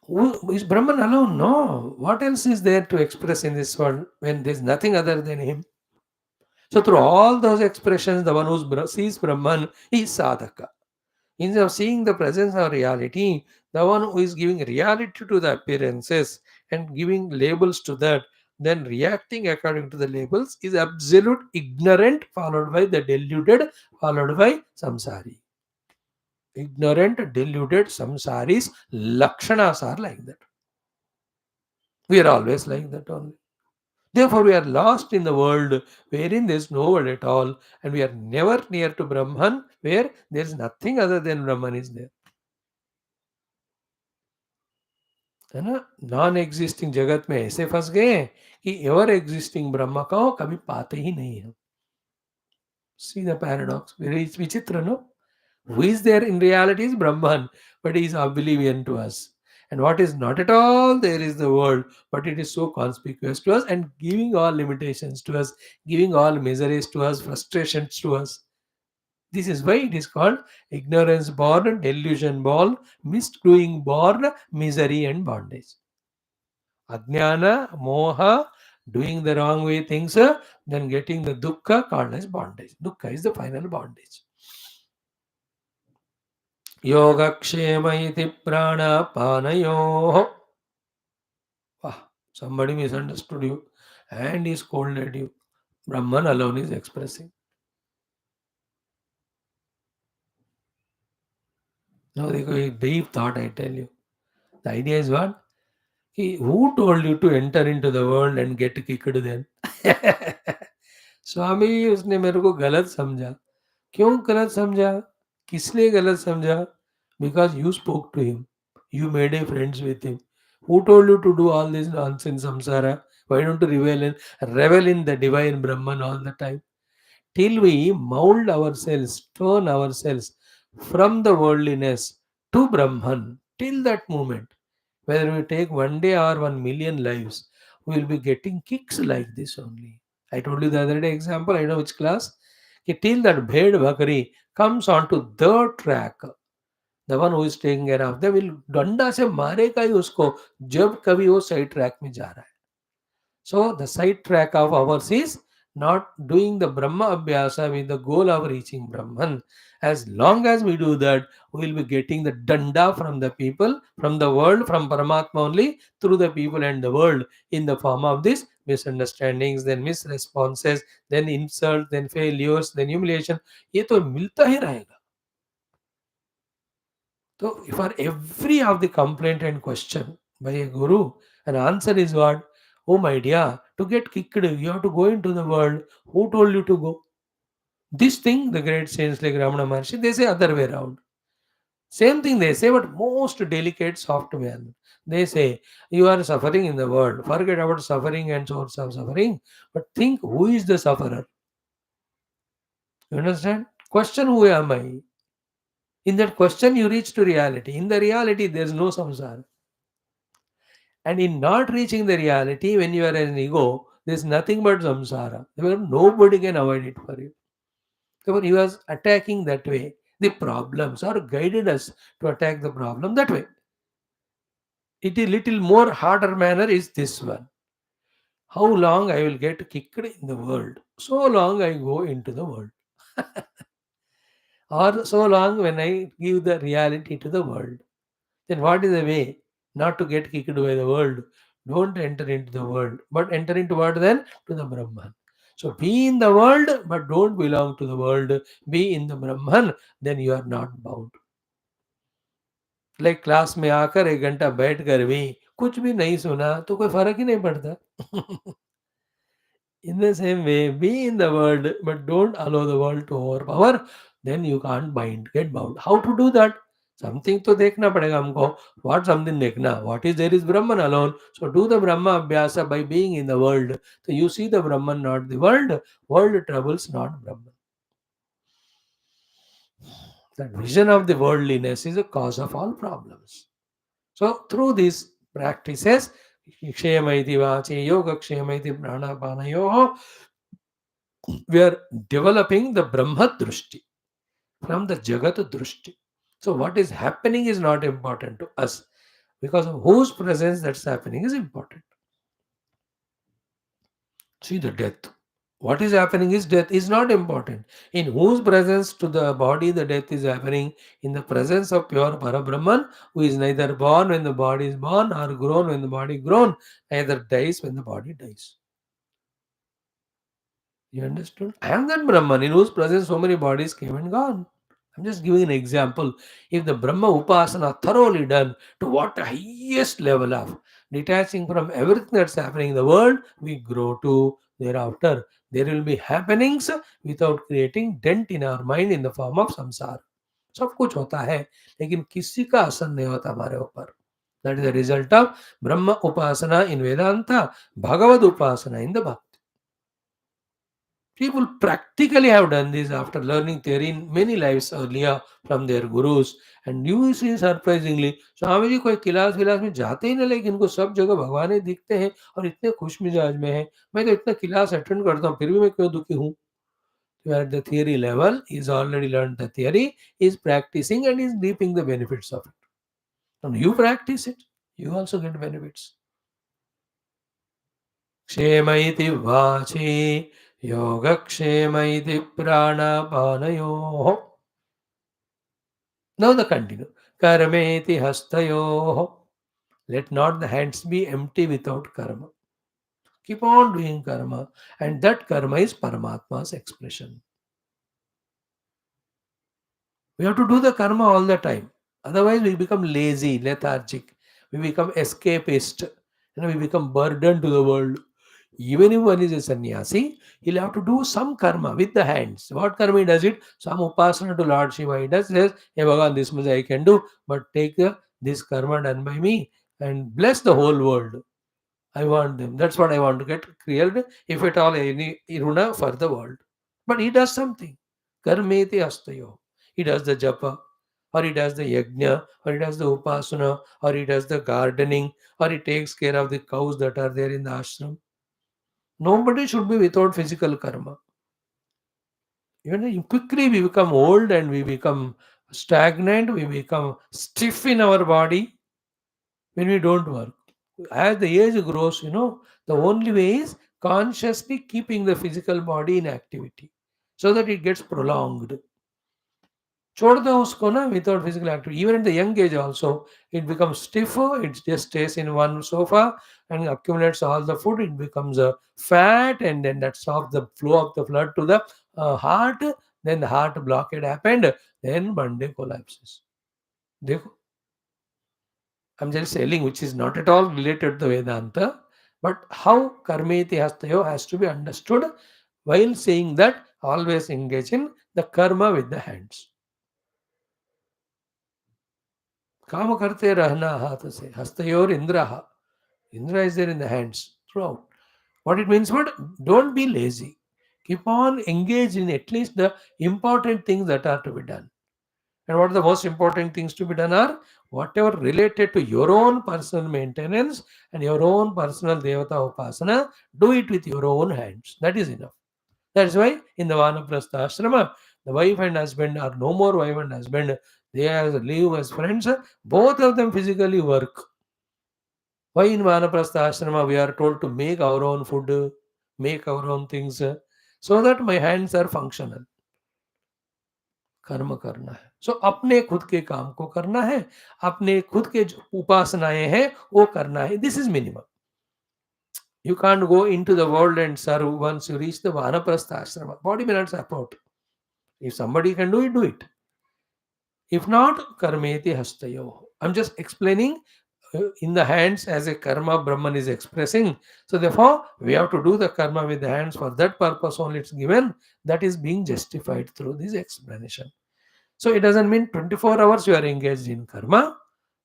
Who is Brahman alone? No. What else is there to express in this world when there is nothing other than him? So through all those expressions, the one who sees Brahman is sadhaka. Instead of seeing the presence of reality, the one who is giving reality to the appearances and giving labels to that, then reacting according to the labels is absolute ignorant, followed by the deluded, followed by samsari. Ignorant, deluded, samsaris, lakshanas are like that. We are always like that only. Therefore, we are lost in the world wherein there is no world at all, and we are never near to Brahman, where there is nothing other than Brahman is there. है ना? Non existing जगत में ऐसे फंस गए कि ever existing ब्रह्म को कभी पाते ही नहीं हम. सी द पैराडॉक्स, वेरी विचित्र, no? Who is there in reality is Brahman, but he is oblivion to us. And what is not at all there is the world, but it is so conspicuous to us and giving all limitations to us, giving all miseries to us, frustrations to us. This is why it is called ignorance born, delusion born, misdoing born, misery and bondage. Ajnana, moha, doing the wrong way things, then getting the dukkha called as bondage. Dukkha is the final bondage. Yogakshema iti pranapanayoho. Ah, somebody misunderstood you and he scolded you. Brahman alone is expressing. Now, a deep thought, I tell you. The idea is what? Who told you to enter into the world and get kicked then? स्वामी उसने मेरे को गलत समझा. क्यों गलत समझा? किस लिए गलत समझा? Because you spoke to him. You made a friends with him. Who told you to do all this nonsense samsara? Why don't you revel in the divine Brahman all the time? Till we mold ourselves, turn ourselves from the worldliness to Brahman, till that moment, whether we take 1 day or 1 million lives, we will be getting kicks like this only. I told you the other day example, I know which class. Till that Bhed Bhakari comes onto the track, the one who is taking care of them will डंडा से मारेगा ही उसको जब कभी वो side track में जा रहा है. So the side track of ours is not doing the Brahma Abhyasa with the goal of reaching Brahman. As long as we do that, we will be getting the danda from the people, from the world, from Paramatma only, through the people and the world, in the form of these misunderstandings, then misresponses, then insult, then failures, then humiliation. ये तो मिलता ही रहेगा. So for every of the complaint and question by a guru, an answer is what? Oh my dear, to get kicked, you have to go into the world. Who told you to go? This thing, the great saints like Ramana Maharshi, they say other way around. Same thing they say, but most delicate, soft man. They say, you are suffering in the world. Forget about suffering and source of suffering, but think who is the sufferer. You understand? Question, who am I? In that question, you reach to reality. In the reality, there is no samsara. And in not reaching the reality, when you are an ego, there is nothing but samsara. Nobody can avoid it for you. Therefore, he was attacking that way the problems, or guided us to attack the problem that way. It is little more harder manner is this one. How long I will get kicked in the world? So long I go into the world. Or so long when I give the reality to the world. Then what is the way not to get kicked by the world? Don't enter into the world, but enter into what then? To the Brahman. So be in the world, but don't belong to the world. Be in the Brahman, then you are not bound. Like class में आकर 1 घंटा बैठ कर भी कुछ भी नहीं सुना तो कोई फर्क ही नहीं पड़ता. In the same way, be in the world, but don't allow the world to overpower. Then you can't get bound. How to do that? Something तो देखना पड़ेगा हमको. What something देखना? What is there is Brahman alone. So do the Brahma Abhyasa by being in the world. So you see the Brahman, not the world. World troubles, not Brahman. That vision of the worldliness is a cause of all problems. So through these practices, Kshemaiti Vachi, Yoga Kshemaiti Pranapanayoho, we are developing the Brahma Drushti from the Jagat Drushti. So what is happening is not important to us. Because of whose presence that's happening is important. See the death. What is happening is death is not important. In whose presence to the body the death is happening? In the presence of pure Parabrahman, who is neither born when the body is born, nor grown when the body grown, neither dies when the body dies. You understood? I am that Brahman in whose presence so many bodies came and gone. I'm just giving an example. If the Brahma Upasana thoroughly done to what highest level of detaching from everything that's happening in the world, we grow to thereafter. There will be happenings without creating dent in our mind in the form of samsara. सब कुछ होता है लेकिन किसी का असर नहीं होता हमारे ऊपर. That is the result of Brahma Upasana in Vedanta, Bhagavad Upasana in the Bhakti. People practically have done this after learning theory in many lives earlier from their gurus. And you see surprisingly, Swami ji कोई class विलास में जाते ही नहीं लेकिन इनको सब जगह भगवान ही दिखते हैं और इतने खुश मिजाज में हैं. मैं तो इतना क्लास अटेंड करता हूँ फिर भी मैं क्यों दुखी हूँ? You are at the theory level, is already learned the theory, is practicing and is reaping the benefits of it. And you practice it, you also get benefits. क्षेम इति वाचि योगक्षेम इति प्राणापानयोः. Now the continue. Karmeti hastayoh. Let not the hands be empty without karma. Keep on doing karma, and that karma is Paramatma's expression. We have to do the karma all the time. Otherwise, we become lazy, lethargic. We become escapist. We become burdened to the world. Even if one is a sannyasi, he'll have to do some karma with the hands. What karma he does it? Some upasana to Lord Shiva. He does this. Hey Bhagavan, this much I can do, but take this karma done by me and bless the whole world. I want them. That's what I want to get cleared, if at all any iruna for the world. But he does something. Karmeti astayo. He does the japa, or he does the yajna, or he does the upasana, or he does the gardening, or he takes care of the cows that are there in the ashram. Nobody should be without physical karma. Quickly we become old and we become stagnant, we become stiff in our body when we don't work. As the age grows, the only way is consciously keeping the physical body in activity so that it gets prolonged. छोड़ दो उसको ना without physical activity. Even at the young age also, it becomes stiffer, it just stays in one sofa and accumulates all the food, it becomes a fat and then that stops the flow of the blood to the heart, then the heart blockade happened, then one day collapses. देखो, I'm just telling which is not at all related to Vedanta, but how Karmeti Hastayo has to be understood while saying that always engage in the karma with the hands. काम करते रहना हाथ से हस्तयोर इंद्रः. Indra is there in the hands throughout. What it means, what? Don't be lazy. Keep on engaged in at least the important things that are to be done. And what are the most important things to be done are whatever related to your own personal maintenance and your own personal Devata Upasana, do it with your own hands. That is enough. That's why in the Vanaprastha Ashrama, the wife and husband are no more wife and husband. They live as friends. Both of them physically work. Why in Vanaprastha Ashrama we are told to make our own food, make our own things, so that my hands are functional. कर्म करना है. सो अपने खुद के काम को करना है, अपने खुद के जो उपासनाएं हैं वो करना है. This is minimum. You can't go into the world and serve once you reach the Vanaprastha Ashrama. Body may not support. If somebody can do it, do it. If not, karmeti hastayo. I'm just explaining in the hands as a karma Brahman is expressing. So therefore, we have to do the karma with the hands. For that purpose only it's given. That is being justified through this explanation. So it doesn't mean 24 hours you are engaged in karma,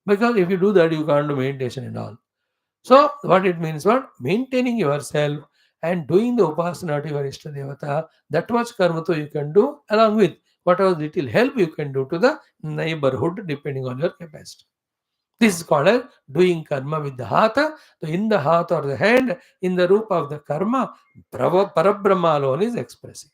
because if you do that, you can't do meditation and all. So what it means, what? Maintaining yourself and doing the upasana to your Ishta Devata, that much karma you can do, along with whatever little help you can do to the neighborhood depending on your capacity. This is called as doing karma with the hatha. So in the hatha or the hand, in the roop of the karma, Parabrahma alone is expressing.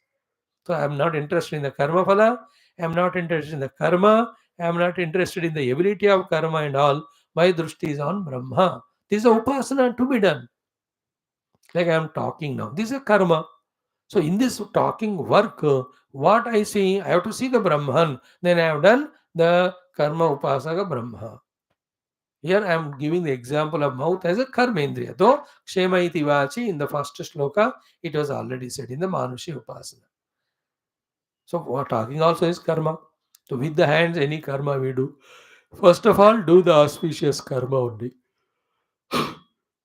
So I am not interested in the karma phala. I am not interested in the karma. I am not interested in the ability of karma and all. My drushti is on Brahma. This is a upasana to be done. Like I am talking now. This is a karma. So in this talking work, what I see, I have to see the Brahman. Then I have done the karma upasaka Brahma. Here I am giving the example of mouth as a karmendriya. Though Kshema iti vachi in the first shloka, it was already said in the Manushi Upasana. So what talking also is karma. So with the hands, any karma we do. First of all, do the auspicious karma only.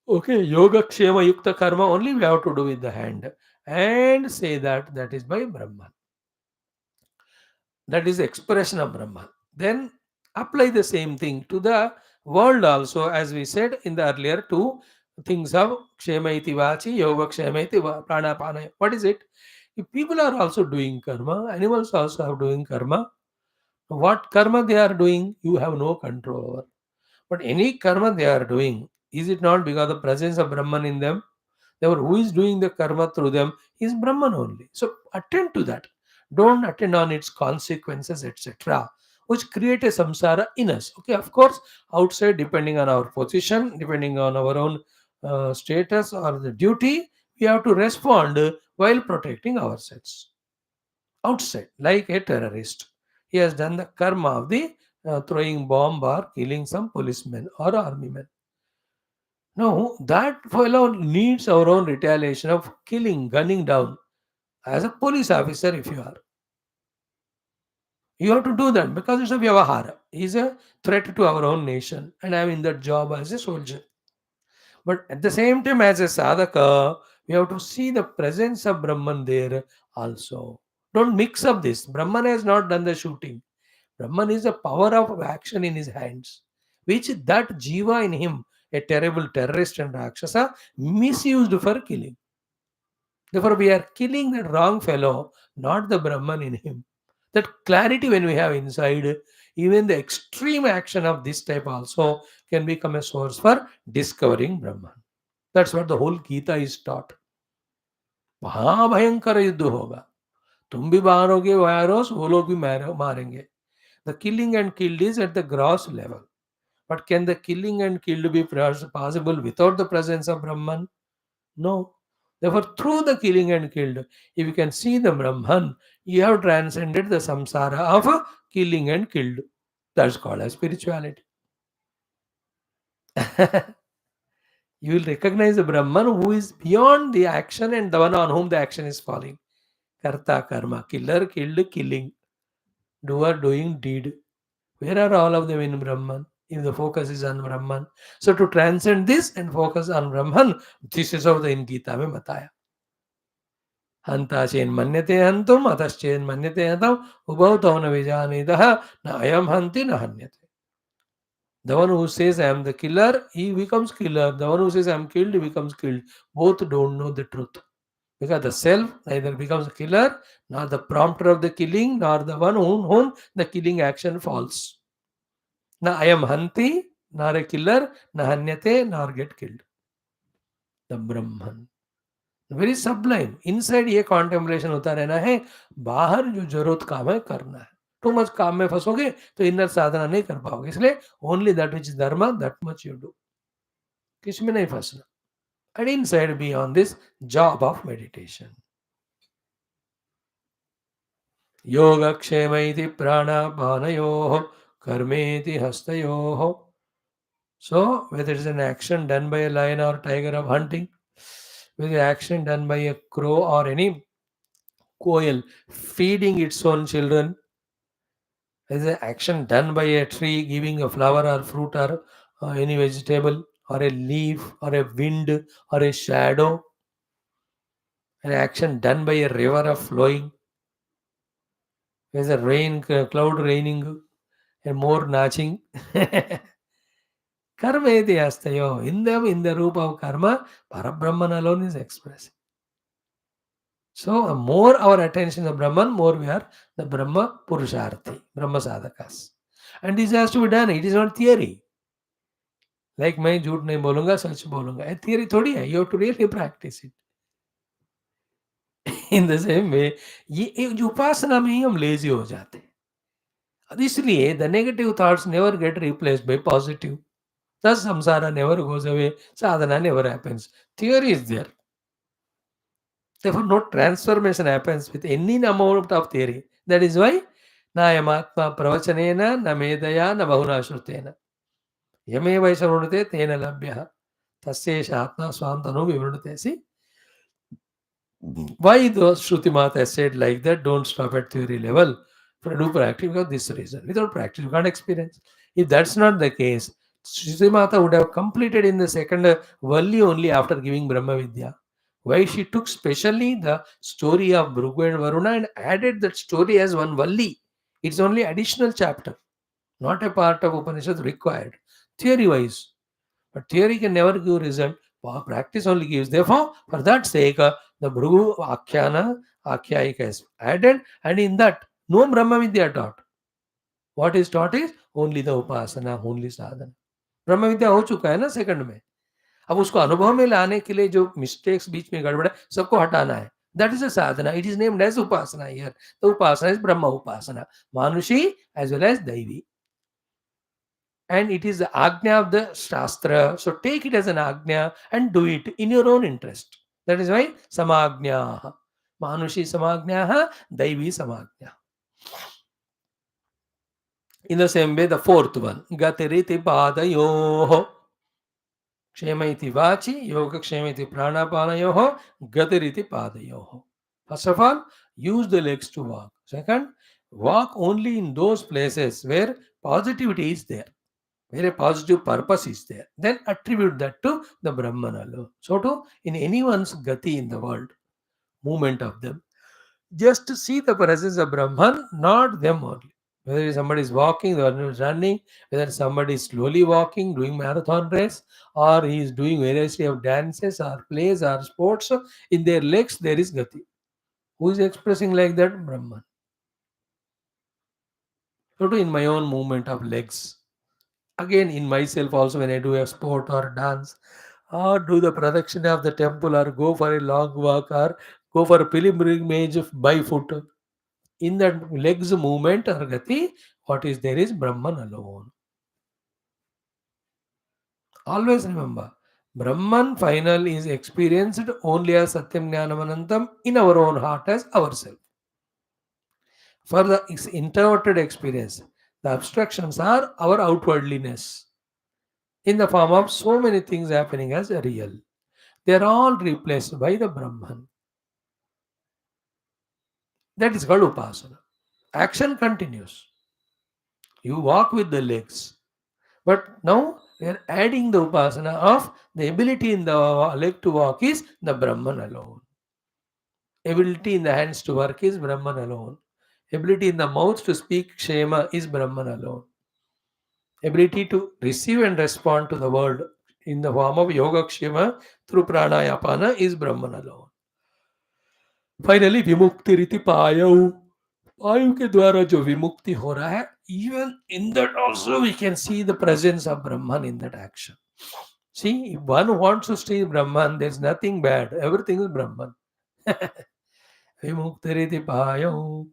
Okay, yoga kshema yukta karma only we have to do with the hand. And say that that is by Brahman. That is the expression of Brahman. Then apply the same thing to the world also, as we said in the earlier two things of kshema iti vachi, yoga kshema iti pranapana. What is it? If people are also doing karma, animals also are doing karma. What karma they are doing, you have no control over. But any karma they are doing, is it not because of the presence of Brahman in them? Therefore, who is doing the karma through them is Brahman only. So attend to that. Don't attend on its consequences, etc., which create a samsara in us. Okay, of course, outside, depending on our position, depending on our own status or the duty, we have to respond while protecting ourselves. Outside, like a terrorist, he has done the karma of the throwing bomb or killing some policemen or army men. No, that fellow needs our own retaliation of killing, gunning down. As a police officer, if you are, you have to do that because it's a vyavahara. He's a threat to our own nation, and I'm in that job as a soldier. But at the same time, as a sadhaka, we have to see the presence of Brahman there also. Don't mix up this. Brahman has not done the shooting. Brahman is the power of action in his hands, which that jiva in him, a terrible terrorist and rakshasa, misused for killing. Therefore, we are killing that wrong fellow, not the Brahman in him. That clarity when we have inside, even the extreme action of this type also can become a source for discovering Brahman. That's what the whole Gita is taught. महाभयंकर युद्ध होगा तुम भी मारोगे virus वो लोग भी मारेंगे the killing and killed is at the gross level. But can the killing and killed be possible without the presence of Brahman? No. Therefore, through the killing and killed, if you can see the Brahman, you have transcended the samsara of killing and killed. That's called as spirituality. You will recognize the Brahman who is beyond the action and the one on whom the action is falling. Karta karma, killer, killed, killing, doer, doing, deed. Where are all of them in Brahman? If the focus is on Brahman. So to transcend this and focus on Brahman, this is how the in Gita mein bataya. Hanta chen manyate hantum, atas chen manyate hantam, ubhav tav na vijanitaha, na ayam hanti na hanyate. The one who says I am the killer, he becomes killer. The one who says I am killed, he becomes killed. Both don't know the truth. Because the self neither becomes a killer, nor the prompter of the killing, nor the one whom the killing action falls. Na I am hanti, nor a killer, na hanyate, nor get killed. The Brahman. Very Sublime inside ये contemplation होता रहना है बाहर जो जरूरत काम है करना है टू मच काम में फंसोगे तो इनर साधना नहीं कर पाओगे इसलिए ओनली दैट विच धर्म दैट मच यू डू किस में नहीं फंसना and inside be on this job of meditation योगक्षेम इति प्राणापानयोः कर्मेति हस्तयोः so whether it is an action done by a lion or tiger of hunting with action done by a crow or any quail feeding its own children is an action done by a tree giving a flower or fruit or any vegetable or a leaf or a wind or a shadow an action done by a river of flowing there's a rain cloud raining and more notching karma iti astayo in them in the roop of karma parabrahman alone is expressed. So, more our attention to Brahman, more we are the Brahma Purusharthi, Brahma Sadhakas. And this has to be done. It is not theory. Like मैं झूठ नहीं बोलूंगा सच बोलूंगा ये theory थोड़ी है. You have to really practice it. In the same way, ये जो उपासना में ही हम lazy हो जाते हैं. इसलिए the negative thoughts never get replaced by positive. Thus, samsara never goes away, sadhana never happens. Theory is there. Therefore, no transformation happens with any amount of theory. That is why Nayamatma pravachanena namedaya nabahuna shrutena. Yame vaisarunate tena labhya. Tasyesha atma swantanu vivrunate. See, why the Shruti Mata has said like that, don't stop at theory level. Do practice because this reason. Without practice, you can't experience. If that's not the case, Shruti Mata would have completed in the second Valli only after giving Brahma Vidya. Why she took specially the story of Bhrugu and Varuna and added that story as one Valli. It's only additional chapter, not a part of Upanishad required, theory wise. But theory can never give result. Practice only gives. Therefore, for that sake, the Bhrugu Akhyayika is added, and in that, no Brahma Vidya taught. What is taught is only the Upasana, only sadhana. ब्रह्म विद्या हो चुका है ना second में. अब उसको अनुभव में लाने के लिए जो मिस्टेक्स बीच में गड़बड़ है सबको हटाना है. That is a sadhana. It is named as upasana here. The upasana is Brahma upasana, Manushi as well as Daivi. And it is the agnya of the Shastra. So take it as an agnya and do it in your own interest. That is why samagnya. Manushi samagnya, Daivi samagnya. In the same way, the fourth one, gatiriti padayoho. Kshema iti vachi, yoga kshema iti pranapanayoho, gatiriti padayoho. First of all, use the legs to walk. Second, walk only in those places where positivity is there, where a positive purpose is there. Then attribute that to the Brahman alone. So too, in anyone's gati in the world, movement of them, just to see the presence of Brahman, not them only. Whether somebody is walking, or is running, whether somebody is slowly walking, doing marathon race, or he is doing various of dances or plays or sports, in their legs there is gati. Who is expressing like that? Brahman. So too in my own movement of legs. Again, in myself also, when I do a sport or dance, or do the production of the temple, or go for a long walk, or go for a pilgrimage by foot, in that legs movement or gati, what is there is Brahman alone. Always remember, Brahman final is experienced only as Satyam Jnanam Anantam in our own heart as ourselves. For the introverted experience, the abstractions are our outwardliness in the form of so many things happening as real. They are all replaced by the Brahman. That is called Upasana. Action continues. You walk with the legs. But now we are adding the Upasana of the ability in the leg to walk is the Brahman alone. Ability in the hands to work is Brahman alone. Ability in the mouth to speak Kshema is Brahman alone. Ability to receive and respond to the world in the form of Yoga Kshema through Pranayapana is Brahman alone. Finally, Vimukti Riti Payav. Payu के द्वारा जो विमुक्ति हो रहा है, even in that also we can see the presence of Brahman in that action. See, if one wants to see Brahman, there's nothing bad. Everything is Brahman. Vimuktiriti Payav.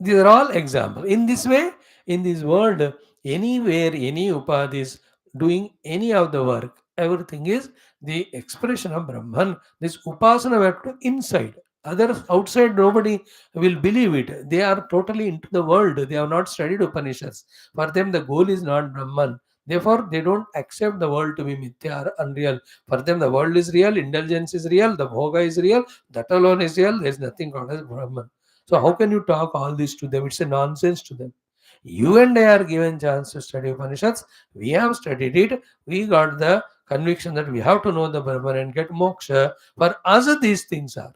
These are all examples. In this way, in this world, anywhere, any upadhi is doing any of the work, everything is the expression of Brahman. This upasana we have to inside. Others outside, nobody will believe it. They are totally into the world. They have not studied Upanishads. For them, the goal is not Brahman. Therefore, they don't accept the world to be mithya or unreal. For them, the world is real, indulgence is real, the bhoga is real, that alone is real. There is nothing called as Brahman. So how can you talk all this to them? It's a nonsense to them. You and I are given chance to study Upanishads. We have studied it. We got the conviction that we have to know the Brahman and get moksha. For us, these things are.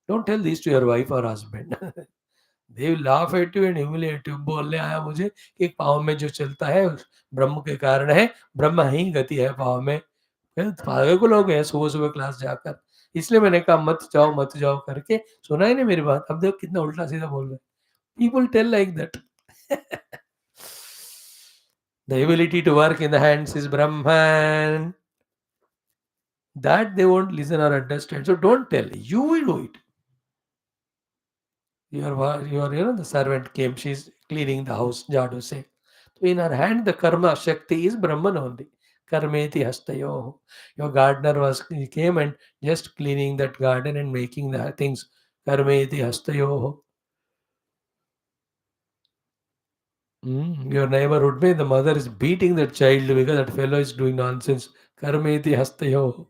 Don't tell this to your wife or husband. They will laugh at you and humiliate you. बोलने आया मुझे कि एक पाँव में जो चलता है ब्रह्म के कारण है, ब्रह्म ही गति है पाँव में. पागल को लोग हैं सुबह सुबह क्लास जाकर. इसलिए मैंने कहा मत जाओ करके. सुना ही नहीं मेरी बात. अब देखो कितना उल्टा सीधा बोल रहे. People tell like that. The ability to work in the hands is Brahman. That they won't listen or understand. So don't tell. You will do it. The servant came. She's cleaning the house. Jadu say. So in her hand, the karma Shakti is Brahman only. Karmeti hastayo. Your gardener he came and just cleaning that garden and making the things. Karmeti hastayo. Your neighborhood, the mother is beating that child because that fellow is doing nonsense. Karmeti hastayo.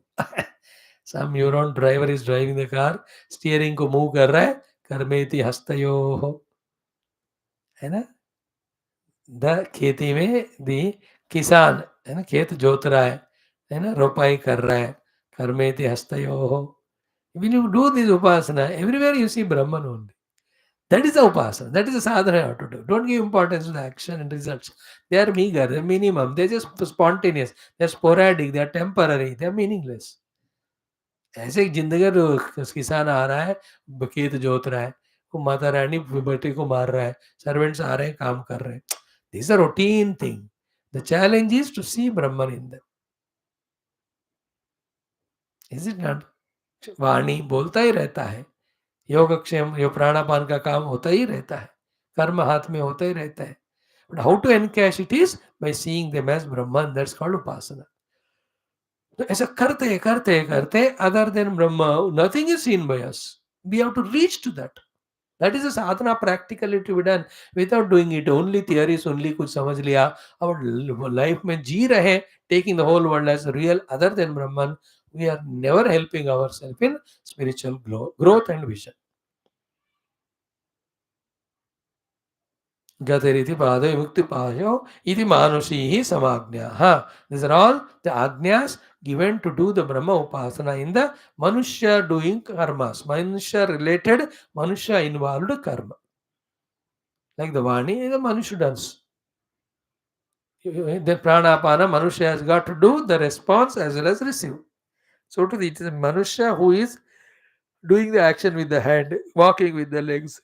Some neuron driver is driving the car, steering को move कर रहा है. Karmeti hastayo. है ना? The खेती में दी किसान है ना, खेत जोत रहा है ना, रोपाई कर रहा है. कर्मेति हस्तयोः. When you do this upasana, everywhere you see Brahman only. That is the upasana. That is the sadhana you have to do. Don't give importance to the action and results. They are meager, they are minimum, they are just spontaneous, they are sporadic, they are temporary, they are meaningless. ऐसे एक जिंदगी किसान आ रहा है, खेत जोत रहा है, वो माता रानी बेटे को मार रहा है, सर्वेंट्स आ रहे हैं, काम कर रहे हैं. This is a routine thing. The challenge is to see Brahman in them. Is it not? वाणी बोलता ही रहता है, योगक्षेम यो प्राणापान का काम होता ही रहता है, कर्म हाथ में होता ही रहता है. But how to encash it is by seeing them as Brahman. That's called upasana. तो ऐसा करते करते करते, other than Brahma, nothing is seen by us. We have to reach to that. That is a sadhana practically to be done. Without doing it, only theories, only कुछ समझ लिया, our life में जी रहे, taking the whole world as real other than Brahman, we are never helping ourselves in spiritual growth and vision. गतिरिति पादो विमुक्ति पायो इति मानुषी samagnya. These are all the agnyas given to do the Brahma upasana in the Manusya doing karmas, Manusya related, Manusya involved karma. Like the Vani, the Manusya does. The Pranapana, Manusya has got to do the response as well as receive. So to it is a Manusya who is doing the action with the hand, walking with the legs.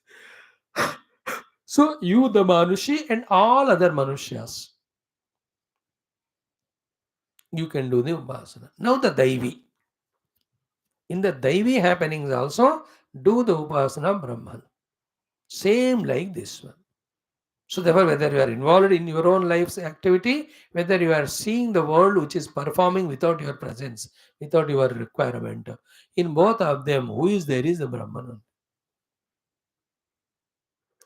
So you, the Manushi, and all other Manusyas, you can do the Upasana. Now the Daivi. In the Daivi happenings also, do the Upasana Brahman. Same like this one. So therefore, whether you are involved in your own life's activity, whether you are seeing the world which is performing without your presence, without your requirement, in both of them, who is there is the Brahman.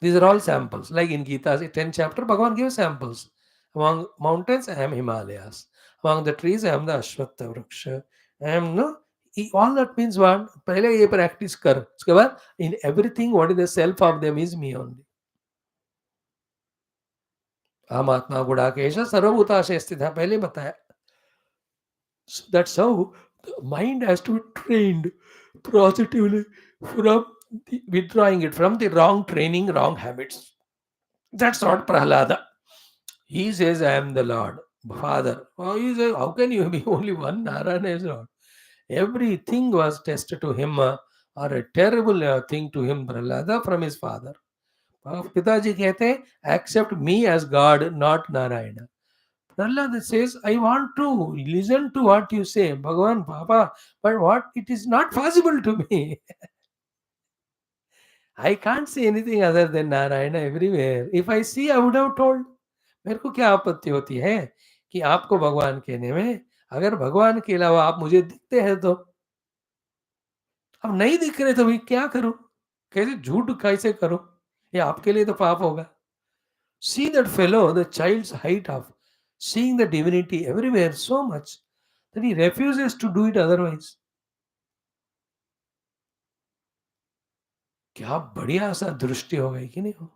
These are all samples. Like in Gita's 10th chapter, Bhagavan gives samples. Among mountains, I am Himalayas. Among the trees, I am the Ashwatha Vriksha. I am no. All that means what? पहले ये practice कर. उसके बाद in everything, what is the self of them is me only. आत्मा गुणाकेश सर्वभूताशय स्थित है, पहले बताया. So that's how the mind has to be trained positively from withdrawing it from the wrong training, wrong habits. That's what Prahlada. He says, I am the Lord, Father. Oh, he says, how can you be only one? Narayana is Lord. Everything was tested to him, or a terrible thing to him, Prahlada, from his father. Pitaji कहते, accept me as God, not Narayana. Prahlada says, I want to listen to what you say, Bhagavan, Papa, but what it is not possible to me. I can't see anything other than Narayana everywhere. If I see, I would have told. मेरे को क्या आपत्ति होती है कि आपको भगवान कहने में, अगर भगवान के अलावा आप मुझे दिखते हैं तो. अब नहीं दिख रहे तो मैं क्या करूं, कैसे झूठ कैसे करूं, ये आपके लिए तो पाप होगा. See that fellow, the child's height of seeing the divinity everywhere so much that he refuses to do it otherwise. क्या बढ़िया सा दृष्टि हो गई कि नहीं हो.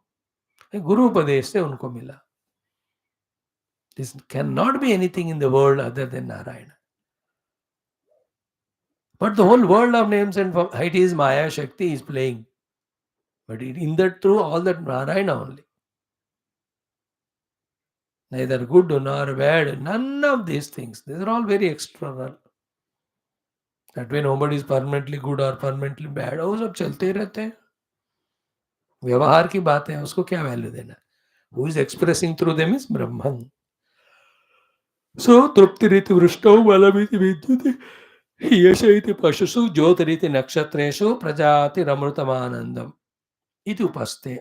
गुरु उपदेश से उनको मिला. This cannot be anything in the world other than Narayana. But the whole world of names and forms, it is Maya Shakti is playing. But in that through all that Narayana only. Neither good nor bad, none of these things. These are all very external. That way nobody is permanently good or permanently bad. वो सब चलते ही रहते हैं. व्यवहार की बात है, उसको क्या वैल्यू देना. Who is expressing through them is Brahman. So तृप्तिरिति वृष्टौ बलमिति विद्युति यश इति पशुषु ज्योतिरिति नक्षत्रेषु प्रजातिरमृतमानंदम इति उपस्थे.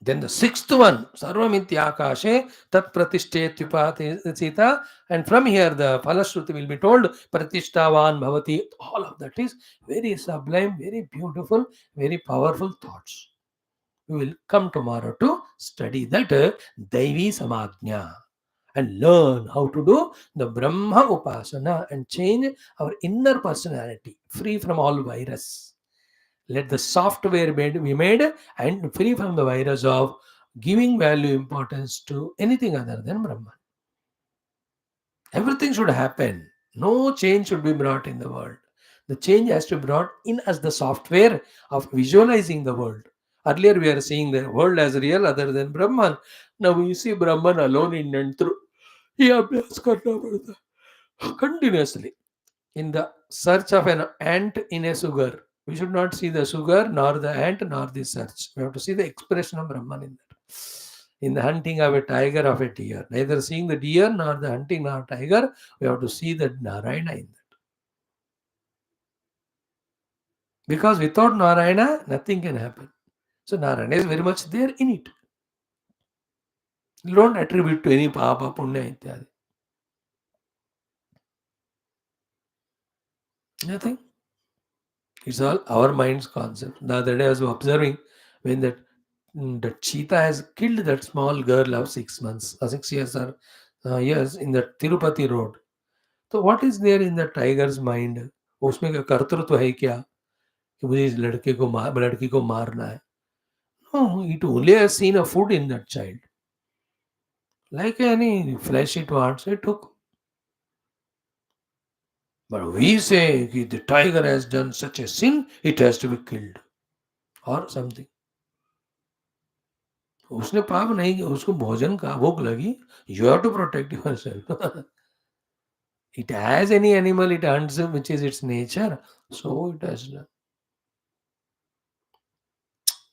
Then the sixth one, Sarvamityakashe Tat Pratishtetyupatita. And from here, the Phalashruti will be told, Pratishtavan Bhavati. All of that is very sublime, very beautiful, very powerful thoughts. We will come tomorrow to study that Daivi Samajna and learn how to do the Brahma Upasana and change our inner personality, free from all virus. Let the software be made and free from the virus of giving value importance to anything other than Brahman. Everything should happen. No change should be brought in the world. The change has to be brought in as the software of visualizing the world. Earlier we are seeing the world as real other than Brahman. Now we see Brahman alone in and through. He abhyas karna padta continuously. In the search of an ant in a sugar, we should not see the sugar, nor the ant, nor the search. We have to see the expression of Brahman in that. In the hunting of a tiger, of a deer, neither seeing the deer, nor the hunting, nor tiger, we have to see the Narayana in that. Because without Narayana, nothing can happen. So Narayana is very much there in it. You don't attribute to any Papa, Punya, ityadi. Nothing. It's all our mind's concept. The other day I was observing when the cheetah has killed that small girl of 6 months, 6 years or years in the Tirupati road. So what is there in the tiger's mind? उसमें क्या कर्तृत्व है क्या कि मुझे इस लड़की को मारना है? No, it only has seen a food in that child. Like any flesh it wants, it took. But we say कि the tiger has done such a sin, it has to be killed or something. उसने पाप नहीं किया, उसको भोजन का भूख लगी. You have to protect yourself. It has any animal, it hunts which is its nature. So it has done.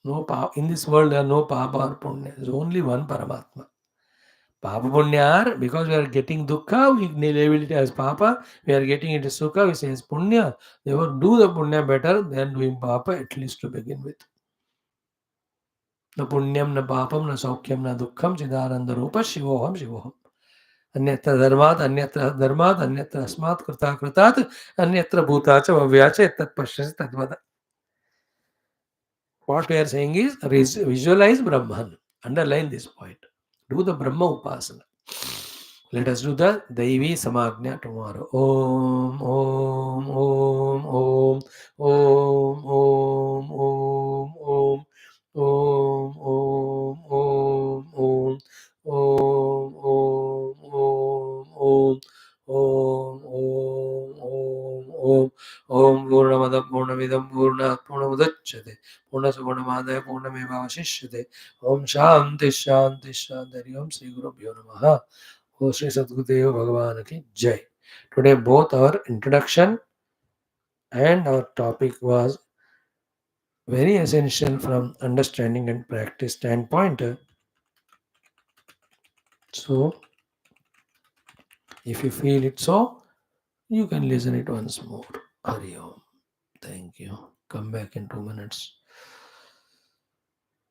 No papa. In this world, there are no papa or punya. There is only one Paramatma. Papa punya are because we are getting dukkha, we label it as papa. We are getting it as sukha, we say as punya. Therefore, do the punya better than doing papa, at least to begin with. न पुण्यम न पापम न सौख्यम न दुःखम चिदानंद रूप शिवोहम शिवोहम अन्यत्र धर्मात् अन्यत्र अस्मात् कृतात् अन्यत्र भूताच भव्याच तत्पश्यसि तद्वद. What we are saying is visualize Brahman. Underline this point. Do the Brahma Upasana. Let us do the Daivi Samagnya tomorrow. Om, Om, Om, Om, Om, Om, Om, Om, Om, Om, Om, Om, Om, Om, Om, Om, Om, Om, Om, Om Purnamada Purnamidam Purnat Purnamudachyate Purnasa Purnamadaya Purnamevavashishyate Om Shanti Shanti Shanti Hari Om Sri Gurubhyo Namaha. O Sri Sadgurudeva Bhagavan ki Jai. Today both our introduction and our topic was very essential from understanding and practice standpoint. So if you feel it so, you can listen it once more. Hari Om. Thank you. Come back in 2 minutes.